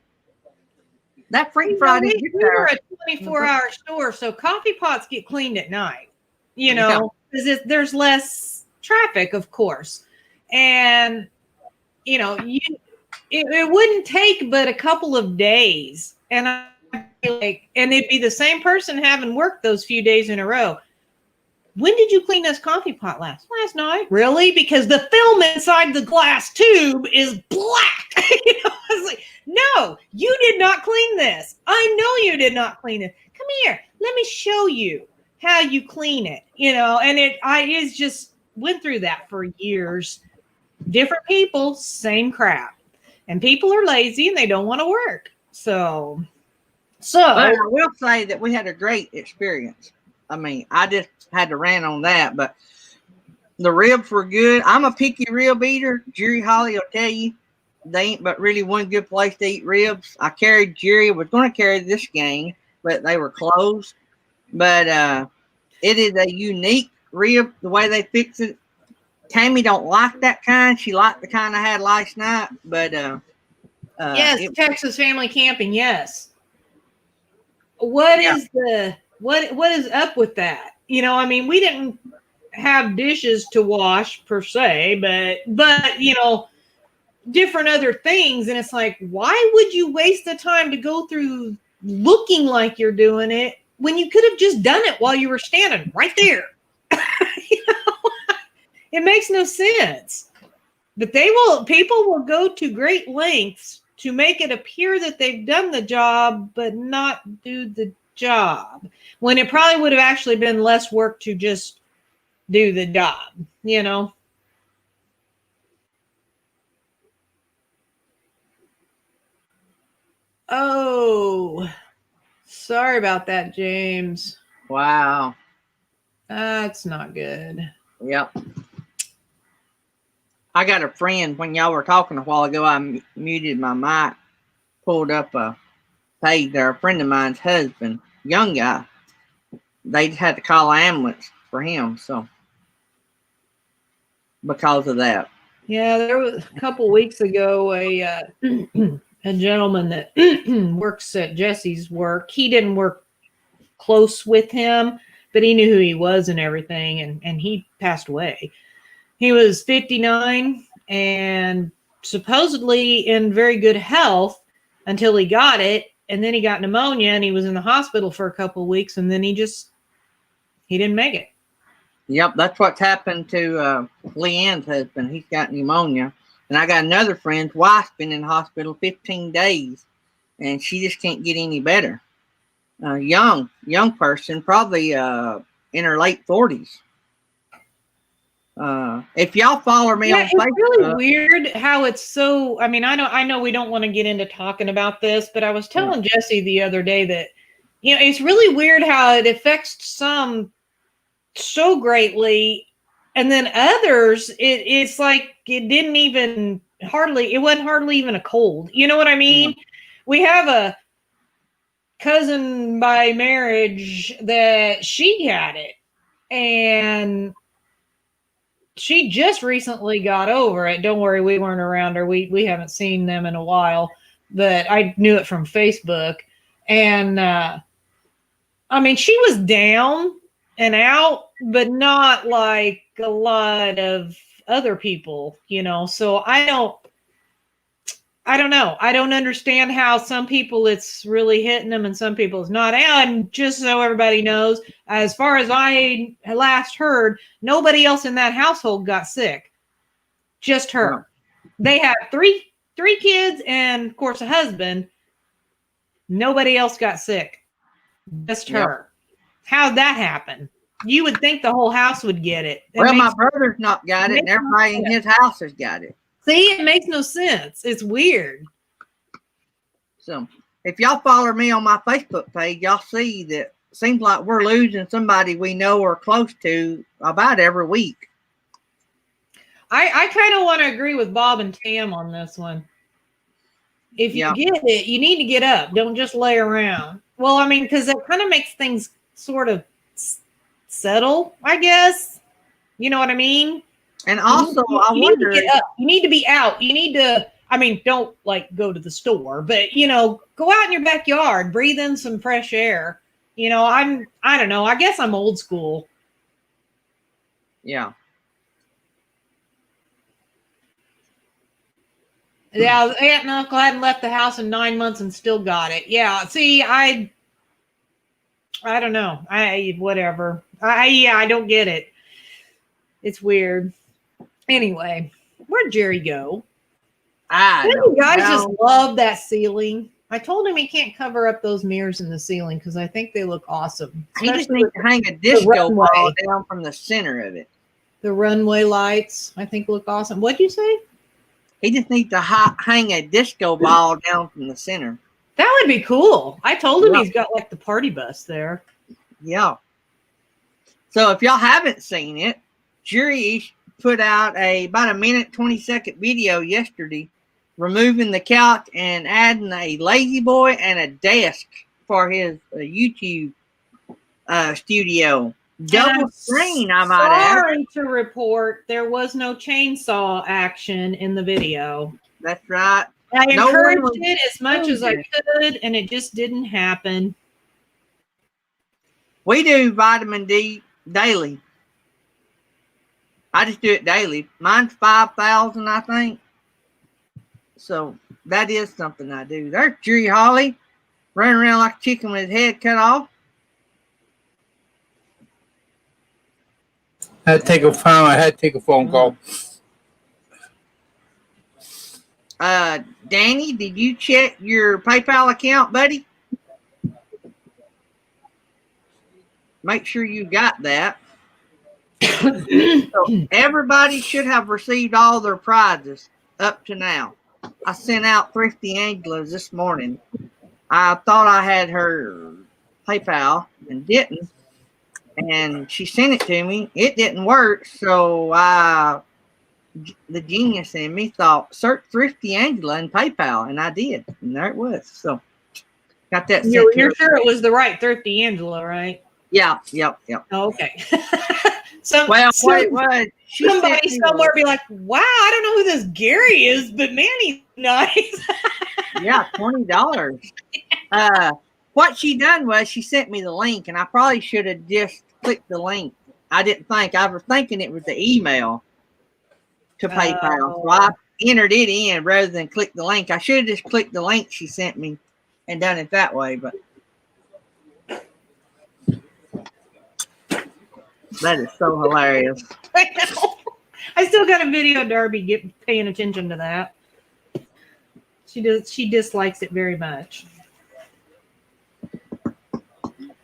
That French fry didn't get there. We're a 24-hour store, so coffee pots get cleaned at night, you know, because there's less traffic, of course. And, you know, it wouldn't take but a couple of days. And and it'd be the same person having worked those few days in a row. When did you clean this coffee pot last night? Really? Because the film inside the glass tube is black. You know, I was like, no, you did not clean this. I know you did not clean it. Come here. Let me show you how you clean it. You know, and I just went through that for years. Different people, same crap. And people are lazy and they don't want to work. So but I will say that we had a great experience. I mean, I just had to rant on that, but the ribs were good. I'm a picky rib eater. Jerry Holly will tell you they ain't but really one good place to eat ribs. I carried Jerry, was going to carry this gang, but they were closed. But it is a unique rib, the way they fix it. Tammy don't like that kind. She liked the kind I had last night, but yes, Texas Family Camping, yes. What is up with that? You know, I mean, we didn't have dishes to wash per se, but you know, different other things. And it's like, why would you waste the time to go through looking like you're doing it when you could have just done it while you were standing right there? You know, it makes no sense. But people will go to great lengths to make it appear that they've done the job, but not do the job, when it probably would have actually been less work to just do the job, you know? Oh, sorry about that, James. wow. That's not good. Yep. I got a friend, when y'all were talking a while ago, I muted my mic, pulled up a page there. A friend of mine's husband, young guy, they had to call an ambulance for him, so because of that. Yeah, there was a couple weeks ago a gentleman that works at Jesse's work. He didn't work close with him, but he knew who he was and everything, and he passed away. He was 59 and supposedly in very good health until he got it, and then he got pneumonia and he was in the hospital for a couple of weeks, and then he didn't make it. Yep, that's what's happened to Leanne's husband. He's got pneumonia. And I got another friend's wife's been in the hospital 15 days, and she just can't get any better. Young person, probably in her late 40s. If y'all follow me on Facebook, it's really weird how it's so. I mean, I know we don't want to get into talking about this, but I was telling Jesse the other day that, you know, it's really weird how it affects some so greatly, and then others, it's like it wasn't hardly even a cold. You know what I mean? Yeah. We have a cousin by marriage that she had it, and she just recently got over it. Don't worry, we weren't around her. We haven't seen them in a while, but I knew it from Facebook. And I mean, she was down and out, but not like a lot of other people, so I don't know. I don't understand how some people it's really hitting them and some people it's not. And just so everybody knows, as far as I last heard, nobody else in that household got sick. Just her. They had three kids and, of course, a husband. Nobody else got sick. Just her. How'd that happen? You would think the whole house would get it. My brother's not got it, and everybody in his house has got it. See, it makes no sense. It's weird. So, if y'all follow me on my Facebook page, y'all see that it seems like we're losing somebody we know or close to about every week. I kind of want to agree with Bob and Tam on this one. If you get it, you need to get up. Don't just lay around. Well, I mean, because it kind of makes things sort of settle, I guess. You know what I mean? And also, I wonder, need to get up. You need to be out. You need to, I mean, don't like go to the store, but go out in your backyard, breathe in some fresh air. I don't know. I guess I'm old school. Yeah. Yeah, Aunt and Uncle hadn't left the house in 9 months and still got it. Yeah, see, I don't know. Whatever. I don't get it. It's weird. Anyway, where'd Jerry go? You guys just love that ceiling. I told him he can't cover up those mirrors in the ceiling because I think they look awesome. He just needs to hang a disco ball down from the center of it. The runway lights, I think, look awesome. What'd you say? He just needs to hang a disco ball down from the center. That would be cool. I told him he's got like the party bus there. Yeah. So if y'all haven't seen it, Jerry put out about a minute, 20-second video yesterday, removing the couch and adding a lazy boy and a desk for his YouTube studio. Double screen, I might add. Sorry to report, there was no chainsaw action in the video. That's right. I encouraged it as much as I could, and it just didn't happen. We do vitamin D daily. I just do it daily. Mine's 5,000, I think. So that is something I do. There's Jerry Holly running around like a chicken with his head cut off. I had to take a phone call. Danny, did you check your PayPal account, buddy? Make sure you got that. So everybody should have received all their prizes up to now. I sent out Thrifty Angela's this morning. I thought I had her PayPal and didn't. And she sent it to me. It didn't work. So the genius in me thought, search Thrifty Angela in PayPal. And I did. And there it was. So got that. You're sure it was the right Thrifty Angela, right? Yeah. Yep. Oh, okay. What it was, somebody somewhere be like, wow, I don't know who this Gary is, but man, he's nice. Yeah, $20. What she done was she sent me the link, and I probably should have just clicked the link. I didn't think. I was thinking it was the email to PayPal. So I entered it in rather than click the link. I should have just clicked the link she sent me and done it that way, but that is so hilarious. I know. I still got a video of Darby paying attention to that. She dislikes it very much.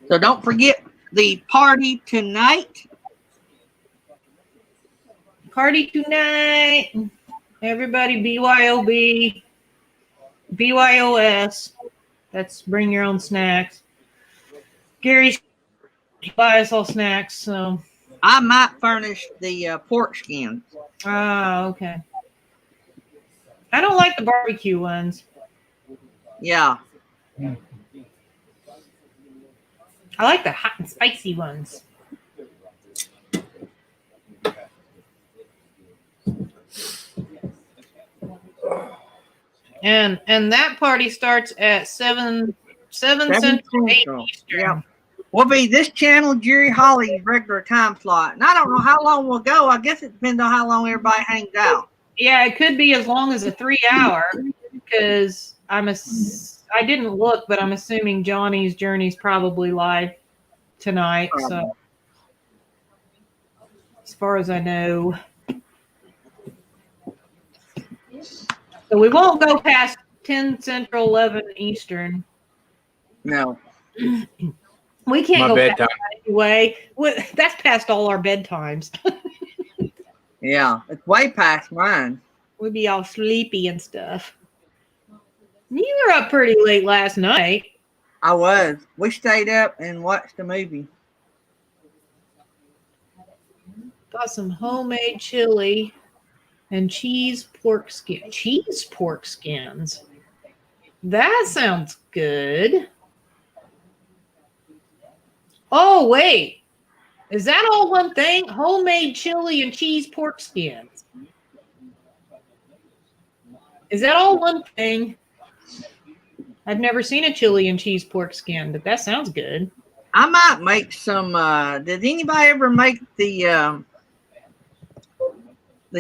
So don't forget the party tonight. Party tonight. Everybody BYOB. BYOS. That's bring your own snacks. Gary's buy us all snacks, so I might furnish the pork skins. Oh, okay. I don't like the barbecue ones. Yeah. I like the hot and spicy ones. And that party starts at 7 Central, 8 Eastern. Yeah. will be this channel, Jerry Holly's regular time slot. And I don't know how long we'll go. I guess it depends on how long everybody hangs out. Yeah, it could be as long as a 3 hour because I didn't look, but I'm assuming Johnny's Journey's probably live tonight. So as far as I know. So we won't go past 10 Central, 11 Eastern. No. We can't My go bedtime. past that anyway. That's past all our bedtimes. Yeah, it's way past mine. We'd be all sleepy and stuff. You were up pretty late last night. I was. We stayed up and watched the movie. Got some homemade chili and cheese pork skin. Cheese pork skins. That sounds good. Oh, wait. Is that all one thing? Homemade chili and cheese pork skins. Is that all one thing? I've never seen a chili and cheese pork skin, but that sounds good. I might make some. Did anybody ever make the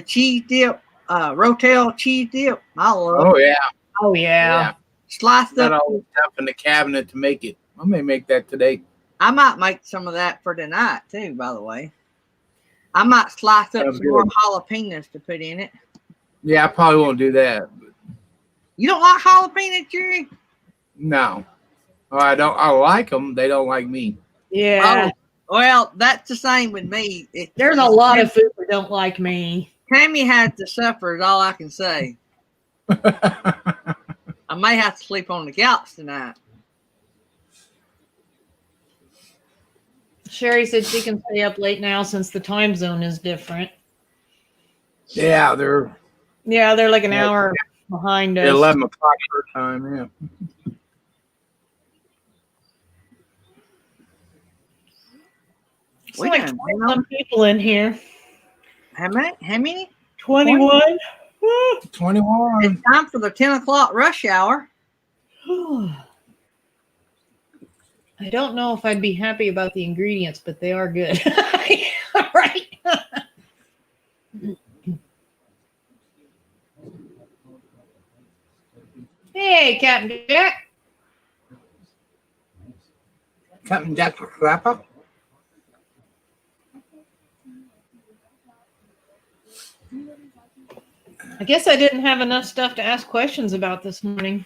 cheese dip, Rotel cheese dip? I love Oh yeah. Oh, yeah. sliced Got up. all the stuff in the cabinet to make it. I may make that today. I might make some of that for tonight too. By the way, I might slice up Sounds some more good. jalapenos to put in it. Yeah, I probably won't do that. But You don't like jalapenos, Jerry? no. Oh, I don't. I like them. They don't like me. Yeah. Oh, well, that's the same with me. There's a lot of food that don't like me. Tammy has to suffer. Is all I can say. I may have to sleep on the couch tonight. Sherry said she can stay up late now since the time zone is different. Yeah, they're Yeah, they're like an hour behind us. 11 o'clock her time. Yeah. It's like When? 21 people in here. How many? How many? 21? 21. It's time for the 10 o'clock rush hour. I don't know if I'd be happy about the ingredients, but they are good. Right? Hey, Captain Jack. Captain Jack the Rapper. I guess I didn't have enough stuff to ask questions about this morning.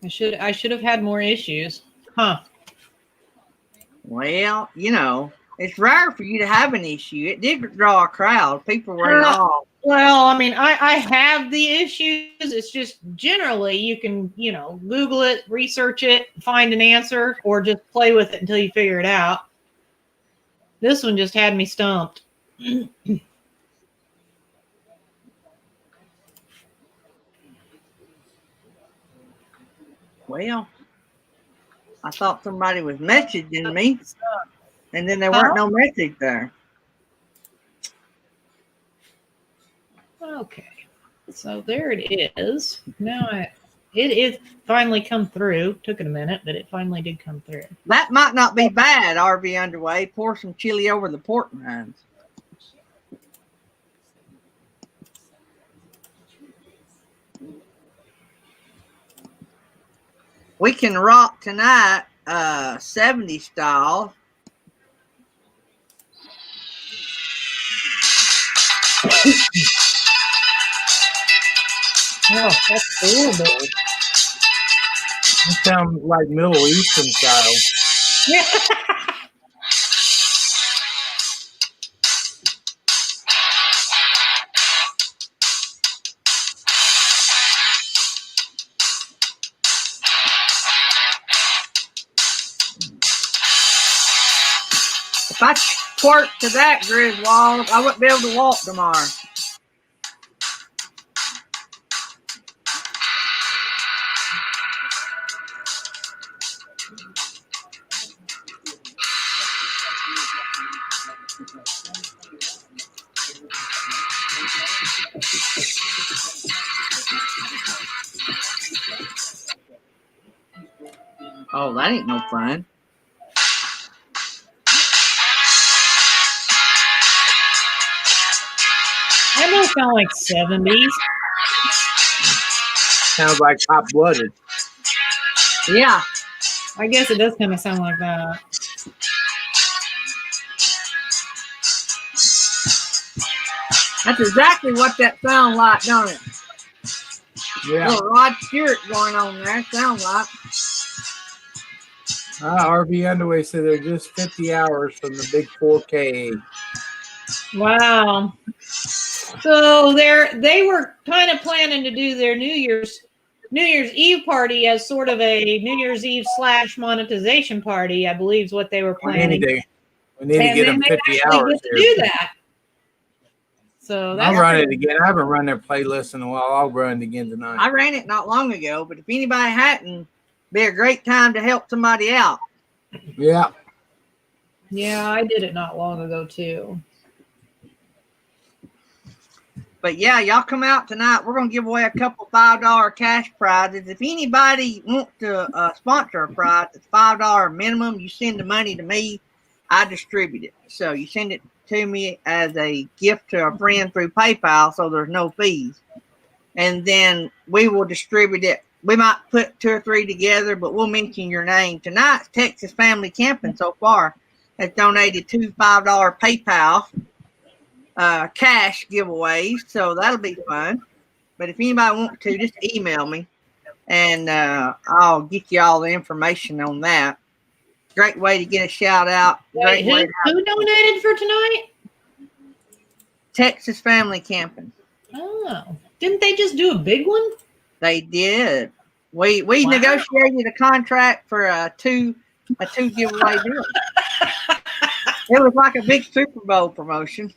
I should have had more issues. Huh. Well, you know, it's rare for you to have an issue. It did draw a crowd. People were in awe. Well, I mean, I have the issues. It's just generally you can, Google it, research it, find an answer, or just play with it until you figure it out. This one just had me stumped. Well, I thought somebody was messaging me, and then there weren't no message there. Okay, so there it is. Now it finally come through. Took it a minute, but it finally did come through. That might not be bad, RV Underway. Pour some chili over the pork rinds. We can rock tonight, 70s style. Oh, that's horrible. That sounds like Middle Eastern style. Yeah. If I twerk to that, Griswold, I wouldn't be able to walk tomorrow. Oh, that ain't no fun. That don't sound like 70s. Sounds like Hot Blooded. Yeah. I guess it does kind of sound like that. That's exactly what that sounds like, don't it? Yeah. Little Rod Stewart going on there, sounds like. RV Underway said they're just 50 hours from the big 4K. Wow. So they were kind of planning to do their New Year's Eve party as sort of a New Year's Eve / monetization party, I believe is what they were planning. We need to get them 50 hours to do that. So I'll run it again. I haven't run their playlist in a while. I'll run it again tonight. I ran it not long ago, but if anybody hadn't, be a great time to help somebody out. Yeah. Yeah, I did it not long ago too. But yeah, y'all come out tonight. We're going to give away a couple $5 cash prizes. If anybody wants to sponsor a prize, it's $5 minimum. You send the money to me. I distribute it. So you send it to me as a gift to a friend through PayPal, so there's no fees. And then we will distribute it. We might put 2 or 3 together, but we'll mention your name. Tonight's Texas Family Camping so far has donated 2 $5 PayPal cash giveaways, so that'll be fun. But if anybody wants to, just email me, and I'll get you all the information on that. Great way to get a shout out. Wait, who donated for tonight? Texas Family Camping. Oh, didn't they just do a big one? They did. We negotiated a contract for a two giveaway deal. It was like a big Super Bowl promotion.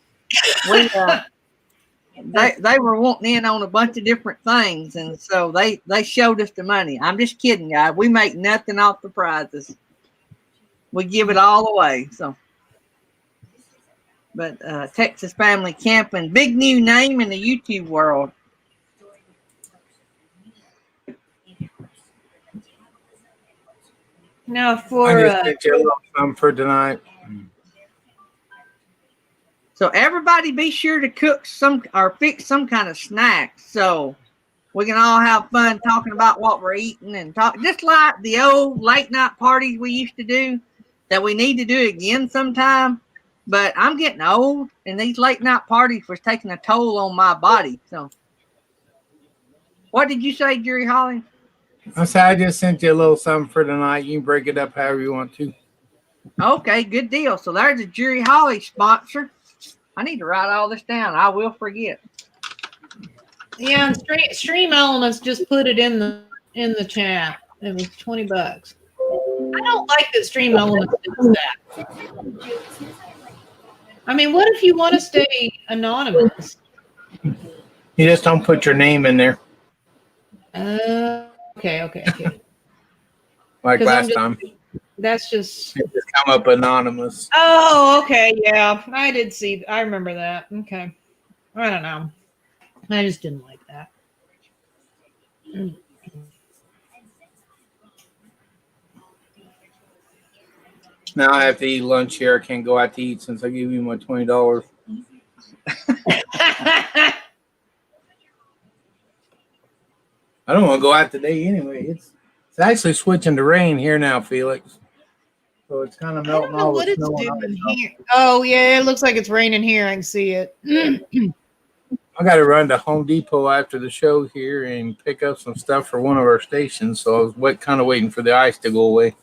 They were wanting in on a bunch of different things, and so they showed us the money. I'm just kidding, guys. We make nothing off the prizes. We give it all away. So, but Texas Family Camping, big new name in the YouTube world. Now I just sent you a little something for tonight. So everybody be sure to cook some or fix some kind of snack so we can all have fun talking about what we're eating and talk, just like the old late night parties we used to do that we need to do again sometime. But I'm getting old, and these late night parties was taking a toll on my body. So what did you say, Jerry Holly? I said I just sent you a little something for tonight. You can break it up however you want to. Okay, good deal. So there's a Jerry Holly sponsor. I need to write all this down. I will forget. Yeah, and Stream Elements just put it in the chat. It was $20. I don't like that Stream Elements does that. I mean, what if you want to stay anonymous? You just don't put your name in there. Okay. Like last time. That's just. It just come up anonymous. Oh, okay. Yeah, I did see. I remember that. Okay. I don't know. I just didn't like that. Now I have to eat lunch here. I can't go out to eat since I gave you my $20. I don't want to go out today anyway. It's actually switching to rain here now, Felix. So it's kind of melting all the snow. What it's doing here. Oh yeah, it looks like it's raining here. I can see it. I got to run to Home Depot after the show here and pick up some stuff for one of our stations. So I was kind of waiting for the ice to go away.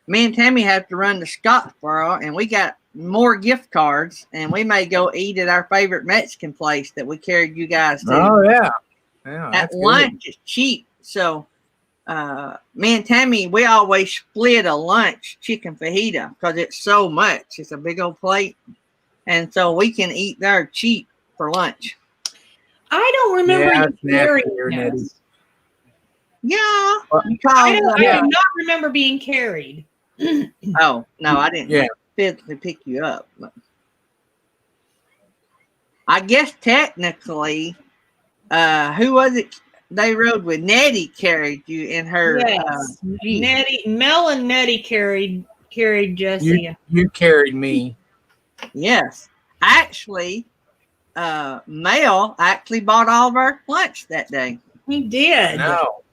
Me and Tammy have to run to Scottsboro, and we got more gift cards, and we may go eat at our favorite Mexican place that we carried you guys to. Oh yeah, at lunch is cheap. So me and Tammy, we always split a lunch chicken fajita because it's so much. It's a big old plate, and so we can eat there cheap for lunch. I don't remember you carrying this. Yeah, I do not remember being carried. Oh no, I didn't physically pick you up. But I guess technically, who was it? they rode with Nettie carried you in her. Yes, Jeep. Nettie, Mel, and Nettie carried Jesse. You carried me. Yes, actually, Mel actually bought all of our lunch that day, He did. No.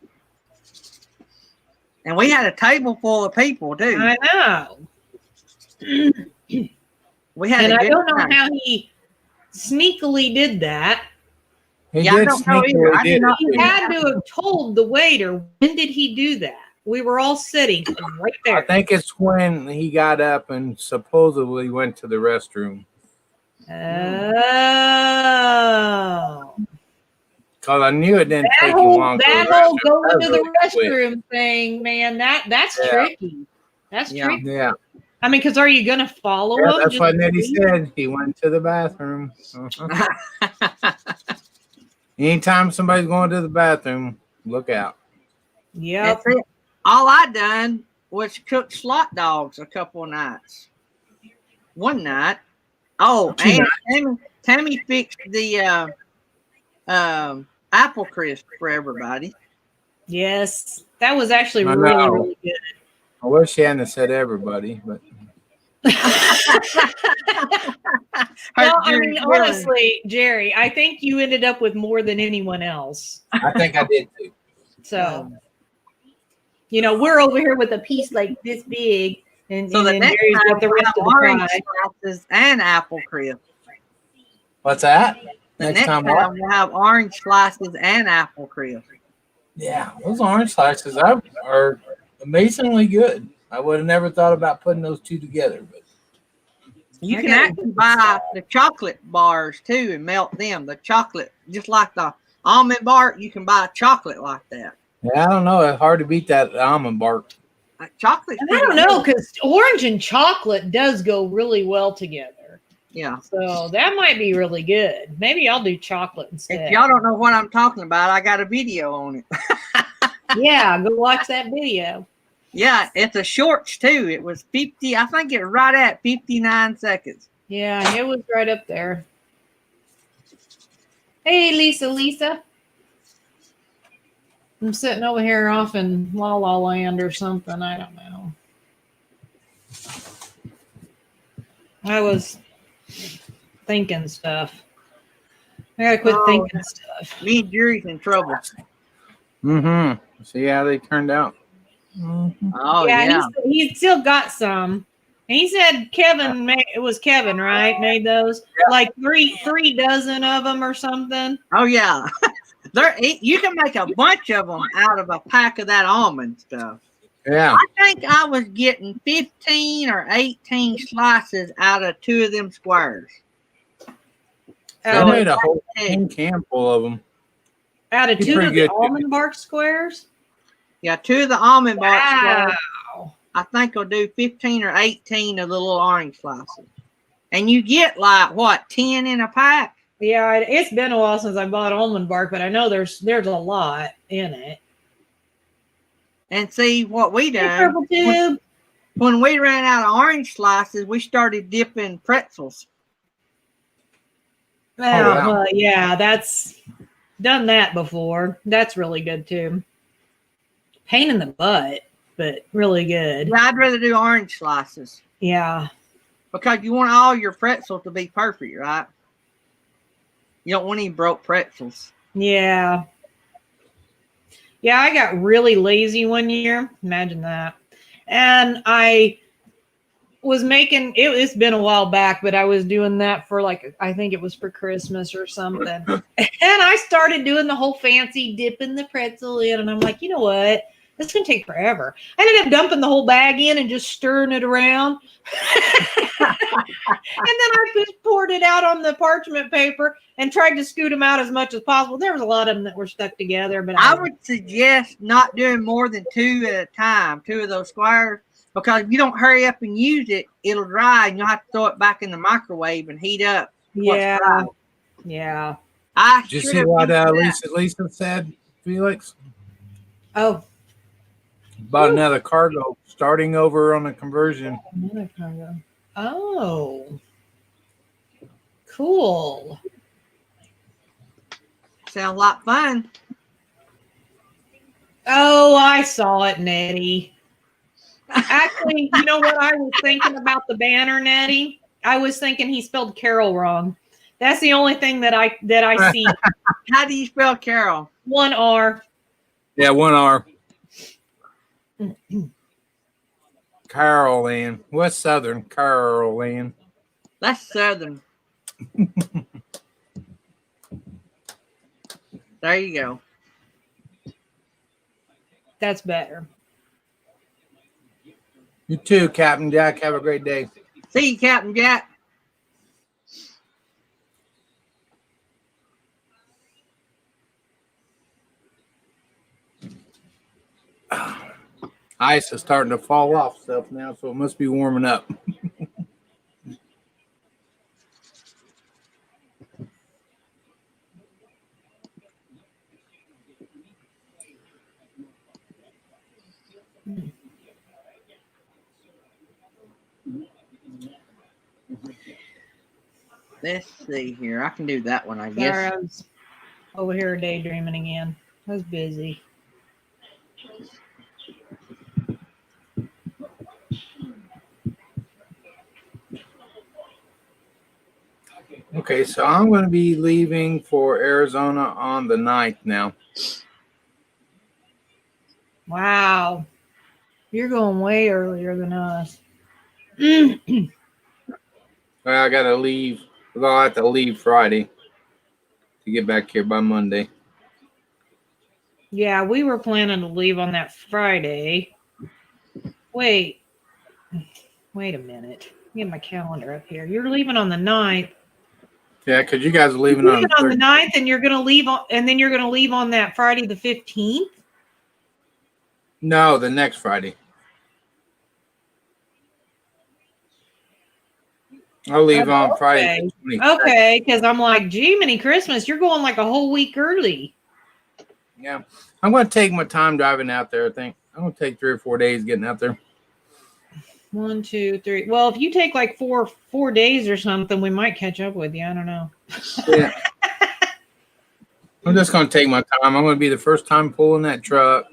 and we had a table full of people too. I know. We had And a I good don't know time. how he sneakily did that. He Yeah, I did don't know sneak either. away, I did did not- He had to have told the waiter. When did he do that? We were all sitting right I there. think it's when he got up and supposedly went to the restroom. Oh. Because I knew it didn't take That him whole, long. to that the whole restroom. going That to really the quick. restroom thing, man, that's Yeah. tricky. That's Yeah. tricky. Yeah. I mean, because are you going to follow Yeah, him? that's Just what Nettie leave? said. He went to the bathroom. Uh-huh. Anytime somebody's going to the bathroom, look out. Yep. That's it. All I done was cook slot dogs a couple of nights. One night. Oh, Two and Tammy fixed the apple crisp for everybody. Yes. That was actually I really, know. really good. I wish she hadn't said everybody, but Well, I mean, honestly, Jerry, I think you ended up with more than anyone else. I think I did too. So, you know, we're over here with a piece like this big, and, So and the then next Jerry's time got the we'll rest have of the orange pie. slices and apple crisp. What's that? The Next next time, time what? we'll have orange slices and apple crisp. Yeah, those orange slices are amazingly good. I would have never thought about putting those two together, but You I can got- actually buy the chocolate bars too and melt them. The chocolate, just like the almond bar, you can buy chocolate like that. yeah, I don't know. It's hard to beat that almond bark. Chocolate. And I don't know, because orange and chocolate does go really well together. Yeah. So that might be really good. Maybe I'll do chocolate If instead. y'all don't know what I'm talking about, I got a video on it. Yeah, go watch that video. Yeah, it's a shorts too. It was 50. I think it was right at 59 seconds. Yeah, it was right up there. Hey, Lisa. I'm sitting over here off in La La Land or something. I don't know. I was thinking stuff. I gotta quit Oh. thinking stuff. Me and Jerry's in trouble. Mm-hmm. See how they turned out. Mm-hmm. Oh yeah, yeah. He still got some. And he said Kevin made, it was Kevin, right? Made those like three dozen of them or something. Oh yeah. You can make a bunch of them out of a pack of that almond stuff. Yeah. I think I was getting 15 or 18 slices out of two of them squares. They Oh, made a whole Hey, can full of them. out of He's two pretty of the good. almond bark squares. yeah, two of the almond bark squares. Wow. I think will do 15 or 18 of the little orange slices. And you get like what, 10 in a pack? Yeah, it's been a while since I bought almond bark, but I know there's a lot in it. And see what we Hey, done Purple Tube. when we ran out of orange slices, we started dipping pretzels. wow. Well, yeah, that's done that before. That's really good too. Pain in the butt, but really good. Yeah, I'd rather do orange slices Yeah. because you want all your pretzels to be perfect, right? You don't want any broke pretzels. Yeah. Yeah, I got really lazy one year. Imagine that. And I was making it's been a while back, but I was doing that for I think it was for Christmas or something. And I started doing the whole fancy dipping the pretzel in, and I'm like, you know what? This is gonna take forever. I ended up dumping the whole bag in and just stirring it around. And then I just poured it out on the parchment paper and tried to scoot them out as much as possible. There was a lot of them that were stuck together, but I would suggest not doing more than two at a time, two of those squares, because if you don't hurry up and use it, it'll dry and you'll have to throw it back in the microwave and heat up. yeah, dry. yeah. I Did you should see have what used that. Lisa said, Felix? Oh, Bought another cargo, starting over on the conversion. another cargo. Oh, cool. Sounds like fun. Oh, I saw it, Nettie. Actually, you know what I was thinking about the banner, Nettie? I was thinking he spelled Carol wrong. That's the only thing that I see. How do you spell Carol? One R. Yeah, 1 R. Caroline. What's Southern? Caroline. That's Southern. There you go. That's better. You too, Captain Jack. Have a great day. See you, Captain Jack. Ice is starting to fall off stuff now, so it must be warming up. Let's see here. I can do that one, I guess. Sorry, I was over here daydreaming again. I was busy. Okay, so I'm going to be leaving for Arizona on the 9th now. Wow. You're going way earlier than us. Well, I got to leave. Well, I'll have to leave Friday to get back here by Monday. Yeah, we were planning to leave on that Friday. Wait a minute. Get my calendar up here. You're leaving on the 9th. Yeah, because you guys are leaving You're on leaving on the 9th, and you're gonna leave on, and then you're gonna leave on that Friday the 15th. No, the next Friday. I'll leave on Friday. The 23rd. Okay, because I'm like, gee, mini Christmas, you're going like a whole week early. Yeah, I'm going to take my time driving out there. I think I'm going to take 3 or 4 days getting out there. 1, 2, 3. Well, if you take like four days or something, we might catch up with you. I don't know. Yeah. I'm just going to take my time. I'm going to be the first time pulling that truck.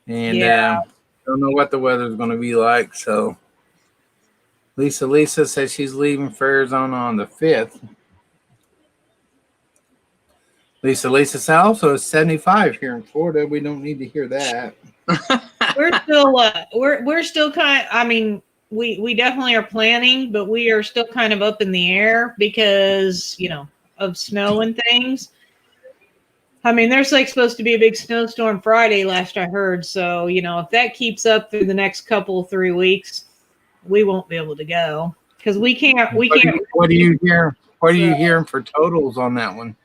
And Yeah. don't know what the weather's going to be like. So Lisa says she's leaving for Arizona on the 5th. Lisa said also it's 75 here in Florida. We don't need to hear that. We're still kind of, I mean, we definitely are planning, but we are still kind of up in the air because, you know, of snow and things. I mean, there's like supposed to be a big snowstorm Friday, last I heard. So, you know, if that keeps up through the next 3 weeks, we won't be able to go because we can't. What do you hear? What are you hearing for totals on that one?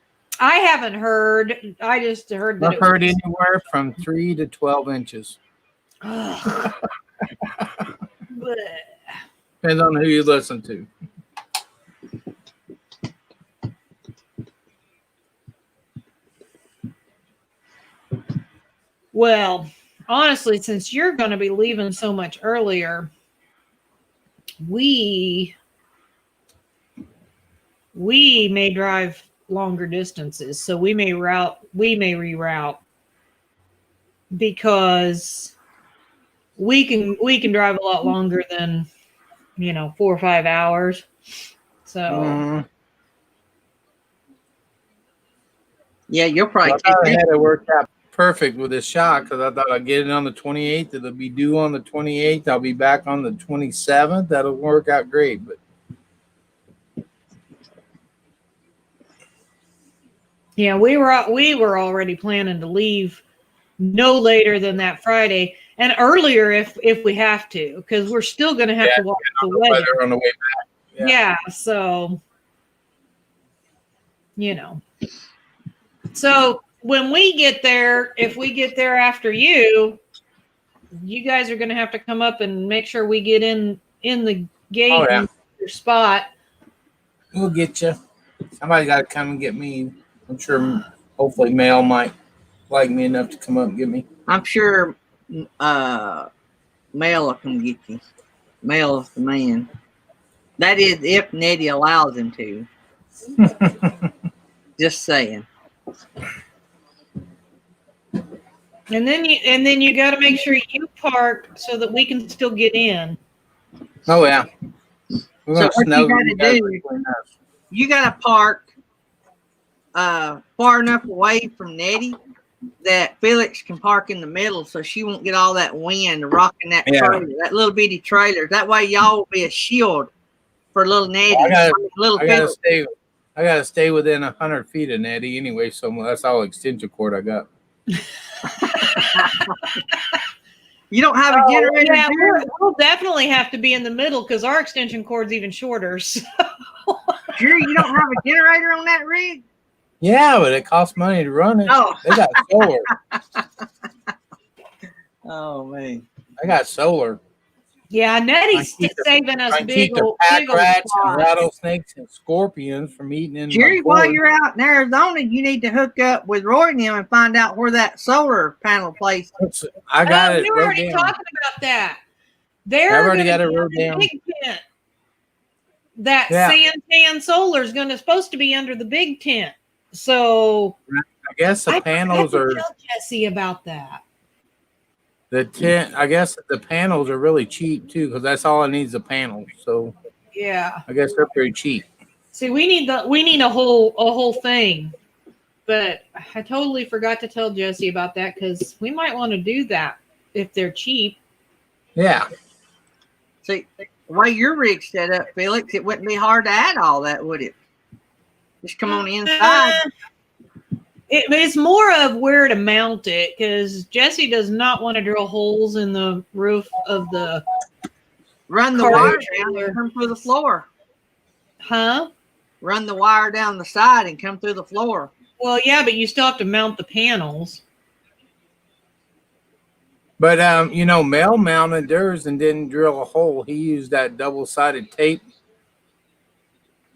I haven't heard. I just heard that I've heard anywhere from 3 to 12 inches. Ugh. Depends on who you listen to. Well, honestly, since you're going to be leaving so much earlier, we may drive longer distances, so we may reroute because we can drive a lot longer than 4 or 5 hours. So yeah, you'll probably I had it worked out perfect with this shot because I thought I'd get it on the 28th. It'll be due on the 28th. I'll be back on the 27th. That'll work out great. But yeah, we were already planning to leave no later than that Friday, and earlier if we have to, because we're still going to have to watch the weather on the way back. Yeah, so so when we get there, if we get there after you guys are going to have to come up and make sure we get in the gate and your spot. We'll get you. Somebody got to come and get me. I'm sure hopefully Mel might like me enough to come up and get me. I'm sure Mel will come get you. Mel is the man. That is if Nettie allows him to. Just saying. And then you got to make sure you park so that we can still get in. Oh yeah. We're So gonna what snow you gotta you guys do- between us. You got to park far enough away from Nettie that Felix can park in the middle, so she won't get all that wind rocking that Yeah. trailer, that little bitty trailer. That way, y'all will be a shield for little Nettie. Little I gotta Felix. stay. I gotta stay within 100 feet of Nettie anyway, so that's all extension cord I got. You don't have a generator. Yeah, Jerry? we'll definitely have to be in the middle because our extension cord's even shorter. So. Jerry, you don't have a generator on that rig? Yeah, but it costs money to run it. Oh. They got solar. Oh man. I got solar. Yeah, Nettie's I keep the- saving us I big keep the old, pack big old rats and spots. rattlesnakes and scorpions from eating in Jerry, my while cord. you're out in Arizona, you need to hook up with Roy and them and find out where that solar panel place. I got it. We were wrote already down. talking about that. They're I've already gonna got it be wrote under the down. big tent. That Yeah. Santan solar is supposed to be under the big tent. So I guess the I panels forgot are to tell Jesse about that. the tent. I guess the panels are really cheap too, because that's all it needs, a panel. So Yeah. I guess they're pretty cheap. See, we need a whole thing. But I totally forgot to tell Jesse about that because we might want to do that if they're cheap. Yeah. See, the way your rig's set up, Felix, it wouldn't be hard to add all that, would it? Just come on the inside. It's more of where to mount it because Jesse does not want to drill holes in the roof of the Run the car wire trailer. down and come through the floor. Huh? Run the wire down the side and come through the floor. Well, yeah, but you still have to mount the panels. But Mel mounted theirs and didn't drill a hole. He used that double-sided tape.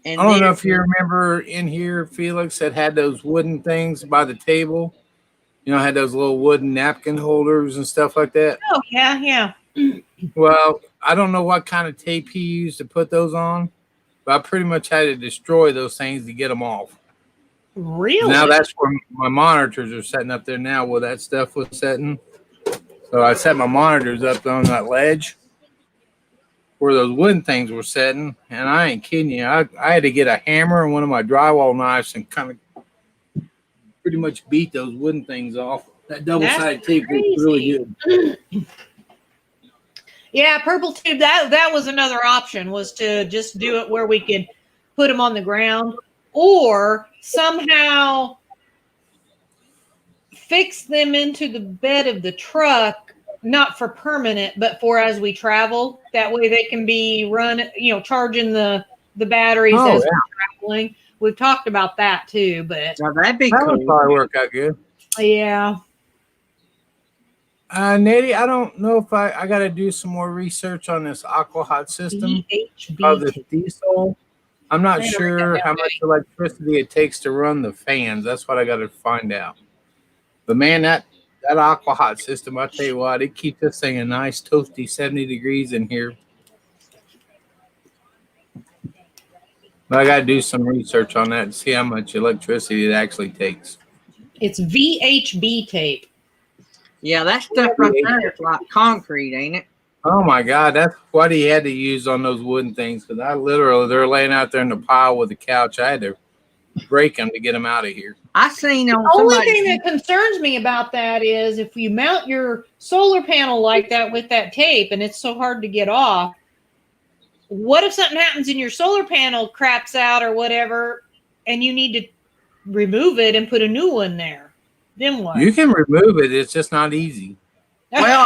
And I don't know then- if you remember in here, Felix, that had those wooden things by the table. Had those little wooden napkin holders and stuff like that. Oh, yeah. Well, I don't know what kind of tape he used to put those on, but I pretty much had to destroy those things to get them off. Really? Now that's where my monitors are setting up there now where that stuff was setting. So I set my monitors up on that ledge where those wooden things were setting, and I ain't kidding you. I had to get a hammer and one of my drywall knives and kind of pretty much beat those wooden things off. That double-sided tape was really good. Yeah, purple tube. That was another option, was to just do it where we could put them on the ground, or somehow fix them into the bed of the truck, not for permanent, but for as we travel. That way they can be run, charging the batteries as we're traveling. We've talked about that too, but Now that'd be That would cool. probably work out good. yeah. Nettie, I don't know if I got to do some more research on this Aquahot system of this VHB. diesel. I'm not I gotta sure write that how down, much electricity it takes to run the fans. That's what I got to find out. But man, that Aquahot system, I tell you what, it keeps this thing a nice toasty 70 degrees in here. But I got to do some research on that and see how much electricity it actually takes. It's VHB tape. Yeah, that stuff right there is like concrete, ain't it? Oh my God, that's what he had to use on those wooden things. Because they're laying out there in the pile with the couch. I had to break them to get them out of here. I seen on The only somebody. thing that concerns me about that is if you mount your solar panel like that with that tape and it's so hard to get off, what if something happens and your solar panel craps out or whatever and you need to remove it and put a new one there? Then what? You can remove it. It's just not easy. Well,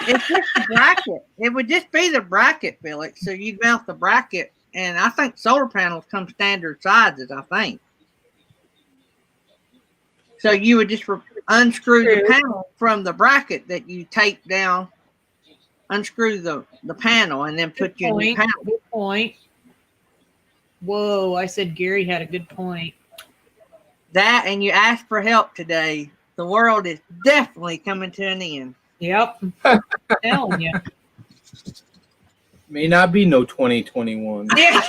it's just the bracket. It would just be the bracket, Felix. So you mount the bracket, and I think solar panels come standard sizes. I think. So you would just unscrew the panel from the bracket that you tape down, unscrew the panel, and then put your new panel. Good point. Whoa, I said Gary had a good point. That, and you asked for help today. The world is definitely coming to an end. Yep. I'm telling you. May not be no 2021. Yeah.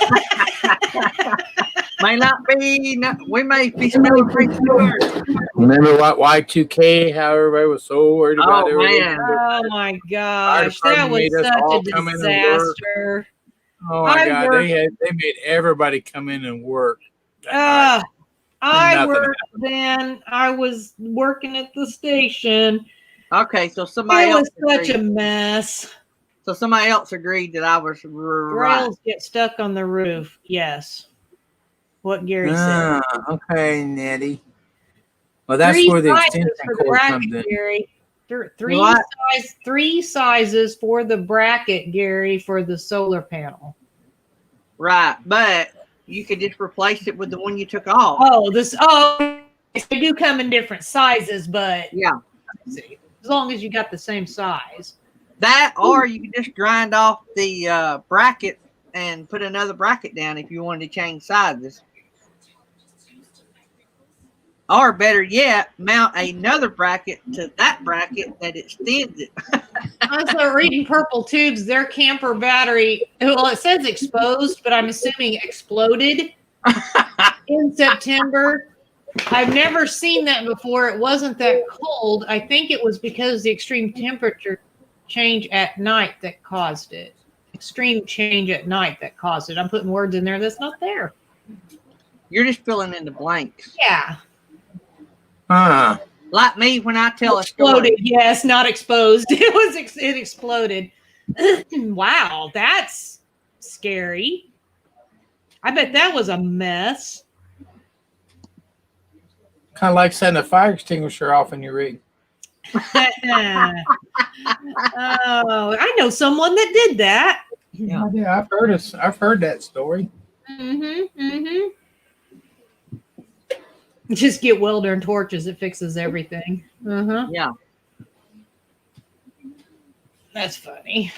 May not be. We may be smelling pretty good. Remember what Y2K? How everybody was so worried about Oh everything. man. Oh my gosh, that department was made us such a all come in and work. disaster. Oh my I God, worked- they made everybody come in and work. that Uh, night. I Nothing worked then. I was working at the station. Okay, so somebody It else was such a agreed. mess. So somebody else agreed that I was right. Rails get stuck on the roof. Yes. What Gary said. Okay, Nettie. Well, that's Three where the sizes extension for the cord comes bracket, in. Gary. What? Three sizes for the bracket, Gary, for the solar panel. Right, but you could just replace it with the one you took off. They do come in different sizes, but Yeah, as long as you got the same size. that or you could just grind off the bracket and put another bracket down if you wanted to change sizes. Or better yet, mount another bracket to that bracket that extends it. I started reading Purple Tubes. Their camper battery, well, it says exposed, but I'm assuming exploded in September. I've never seen that before. It wasn't that cold. I think it was because the extreme temperature change at night that caused it. Extreme change at night that caused it. I'm putting words in there that's not there. You're just filling in the blanks. Yeah. Huh. Like me when I tell a Exploded. story. Yes, not exposed. It exploded. Wow, that's scary. I bet that was a mess. Kind of like setting a fire extinguisher off in your rig. Oh, I know someone that did that. Yeah, I've heard that story. Just get welder and torches. It fixes everything. Yeah. That's funny.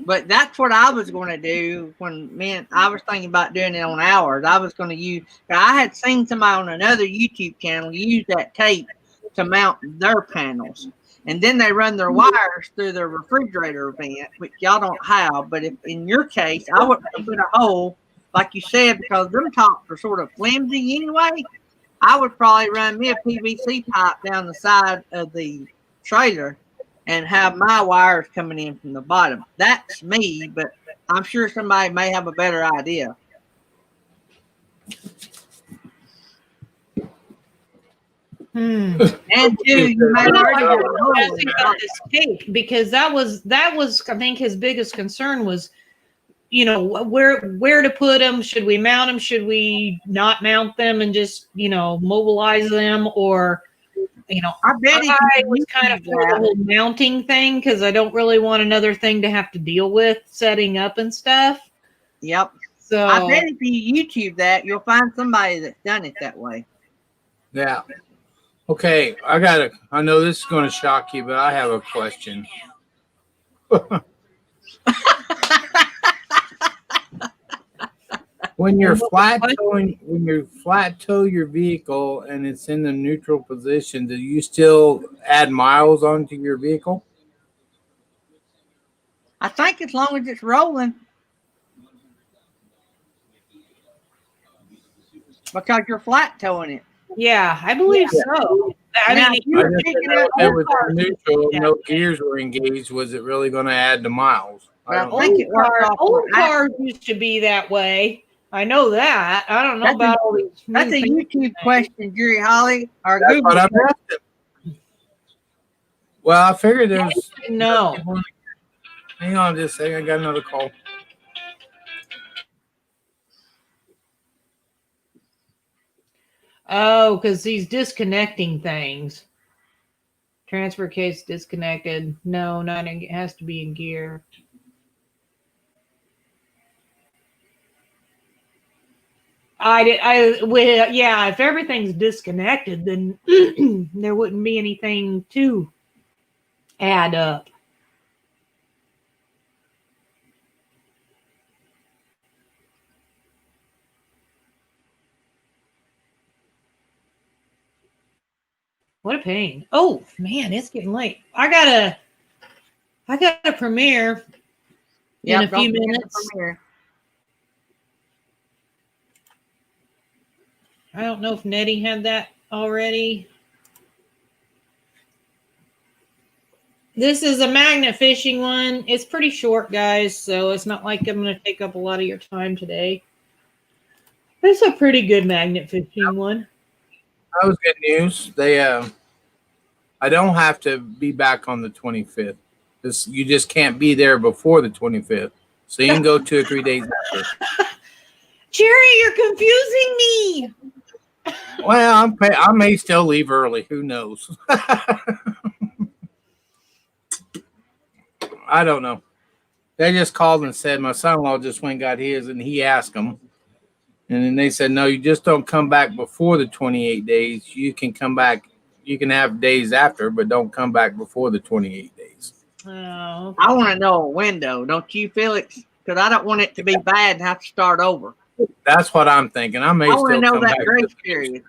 But that's what I was going to do when I was thinking about doing it on ours. I was going to use, I had seen somebody on another YouTube channel use that tape to mount their panels. And then they run their wires through their refrigerator vent, which y'all don't have. But if in your case, I would put a hole, like you said, because them tops are sort of flimsy anyway. I would probably run me a PVC pipe down the side of the trailer and have my wires coming in from the bottom. That's me, but I'm sure somebody may have a better idea. And two, you may already have a hole in Asking it. about this tape because that was I think his biggest concern was, you know, where to put them. Should we mount them? Should we not mount them and just, you know, mobilize them? Or, you know, I bet I was kind of for the whole mounting thing because I don't really want another thing to have to deal with setting up and stuff. Yep. So I bet if you YouTube that, you'll find somebody that's done it that way. Yeah. Okay, I know this is going to shock you, but I have a question. When you flat tow your vehicle and it's in the neutral position, do you still add miles onto your vehicle? I think as long as it's rolling. Because you're flat towing it. yeah, I believe so. I Now, mean, if you were If taking it out was old cars, neutral, no gears were engaged, was it really going to add the miles? I don't think know. it worked off old on cars used to be that way. I know that. I don't know That's about all these. That's a new YouTube question, Jerry Holly, or That's Google. what I'm asking. Well, I figured there's. No. Hang on just a second. I got another call. Oh, because he's disconnecting things. Transfer case disconnected. No, not in, it has to be in gear. Well, yeah, if everything's disconnected, then there wouldn't be anything to add up. What a pain. Oh man, it's getting late. I got a premiere in a few minutes. I don't know if Nettie had that already. This is a magnet fishing one. It's pretty short, guys, so it's not like I'm going to take up a lot of your time today. It's a pretty good magnet fishing one. That was good news. I don't have to be back on the 25th. You just can't be there before the 25th. So you can go 2 or 3 days after. Jerry, you're confusing me. Well, I may still leave early. Who knows? I don't know. They just called and said my son-in-law just went and got his, and he asked them. And then they said, no, you just don't come back before the 28 days. You can come back. You can have days after, but don't come back before the 28 days. Oh, okay. I want to know a window, don't you, Felix? Because I don't want it to be bad and have to start over. That's what I'm thinking. I may I still want to know come that back. grace period.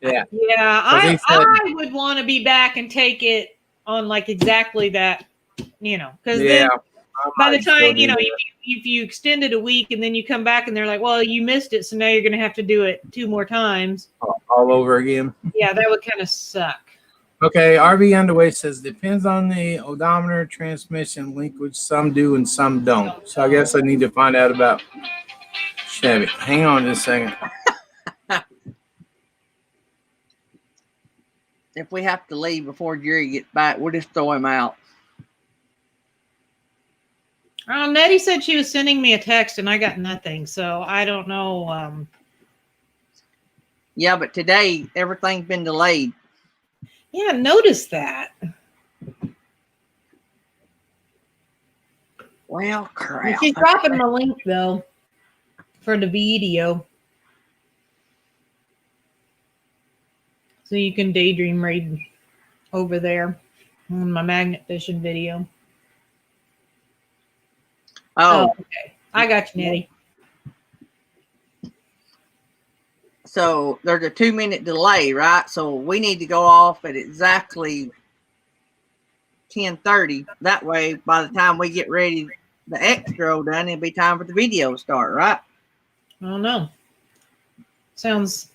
Yeah. Yeah, He said- I would want to be back and take it on like exactly that, because Yeah. then by the I might still time, do that. if you extend it a week and then you come back and they're like, well, you missed it, so now you're going to have to do it 2 more times. All over again. Yeah, that would kind of suck. Okay, RV Underway says depends on the odometer transmission linkage. Some do and some don't. So I guess I need to find out about Chevy. Hang on just a second. If we have to leave before Jerry gets back, we'll just throw him out. Nettie said she was sending me a text and I got nothing, so I don't know. Yeah, but today everything's been delayed. Yeah, I noticed that. Well, crap. She's dropping the link though for the video, so you can daydream read over there on my magnet fishing video. Oh, Okay. I got you, Nettie. so there's a 2-minute delay, right? So we need to go off at exactly 10:30. That way, by the time we get ready, the extra done, it'll be time for the video to start, right? I don't know. Sounds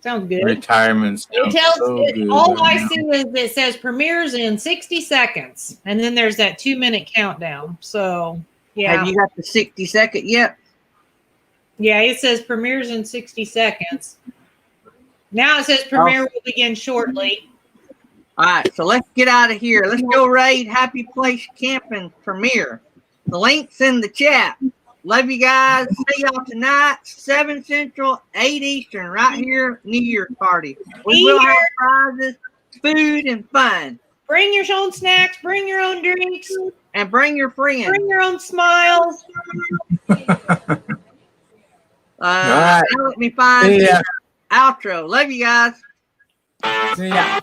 good. Retirement. It sounds tells so good all right I now. see is it says premieres in 60 seconds, and then there's that 2-minute countdown. So yeah, Have you got the 60-second yet? yeah, it says premieres in 60 seconds. Now it says premiere will begin shortly. All right, so let's get out of here. Let's go raid Happy Place Camping premiere. The link's in the chat. Love you guys. See y'all tonight, 7 Central, 8 Eastern, right here, New Year's party. We will have prizes, food, and fun. Bring your own snacks. Bring your own drinks. And bring your friends. Bring your own smiles. Now let me find See ya. the outro. Love you guys. See ya.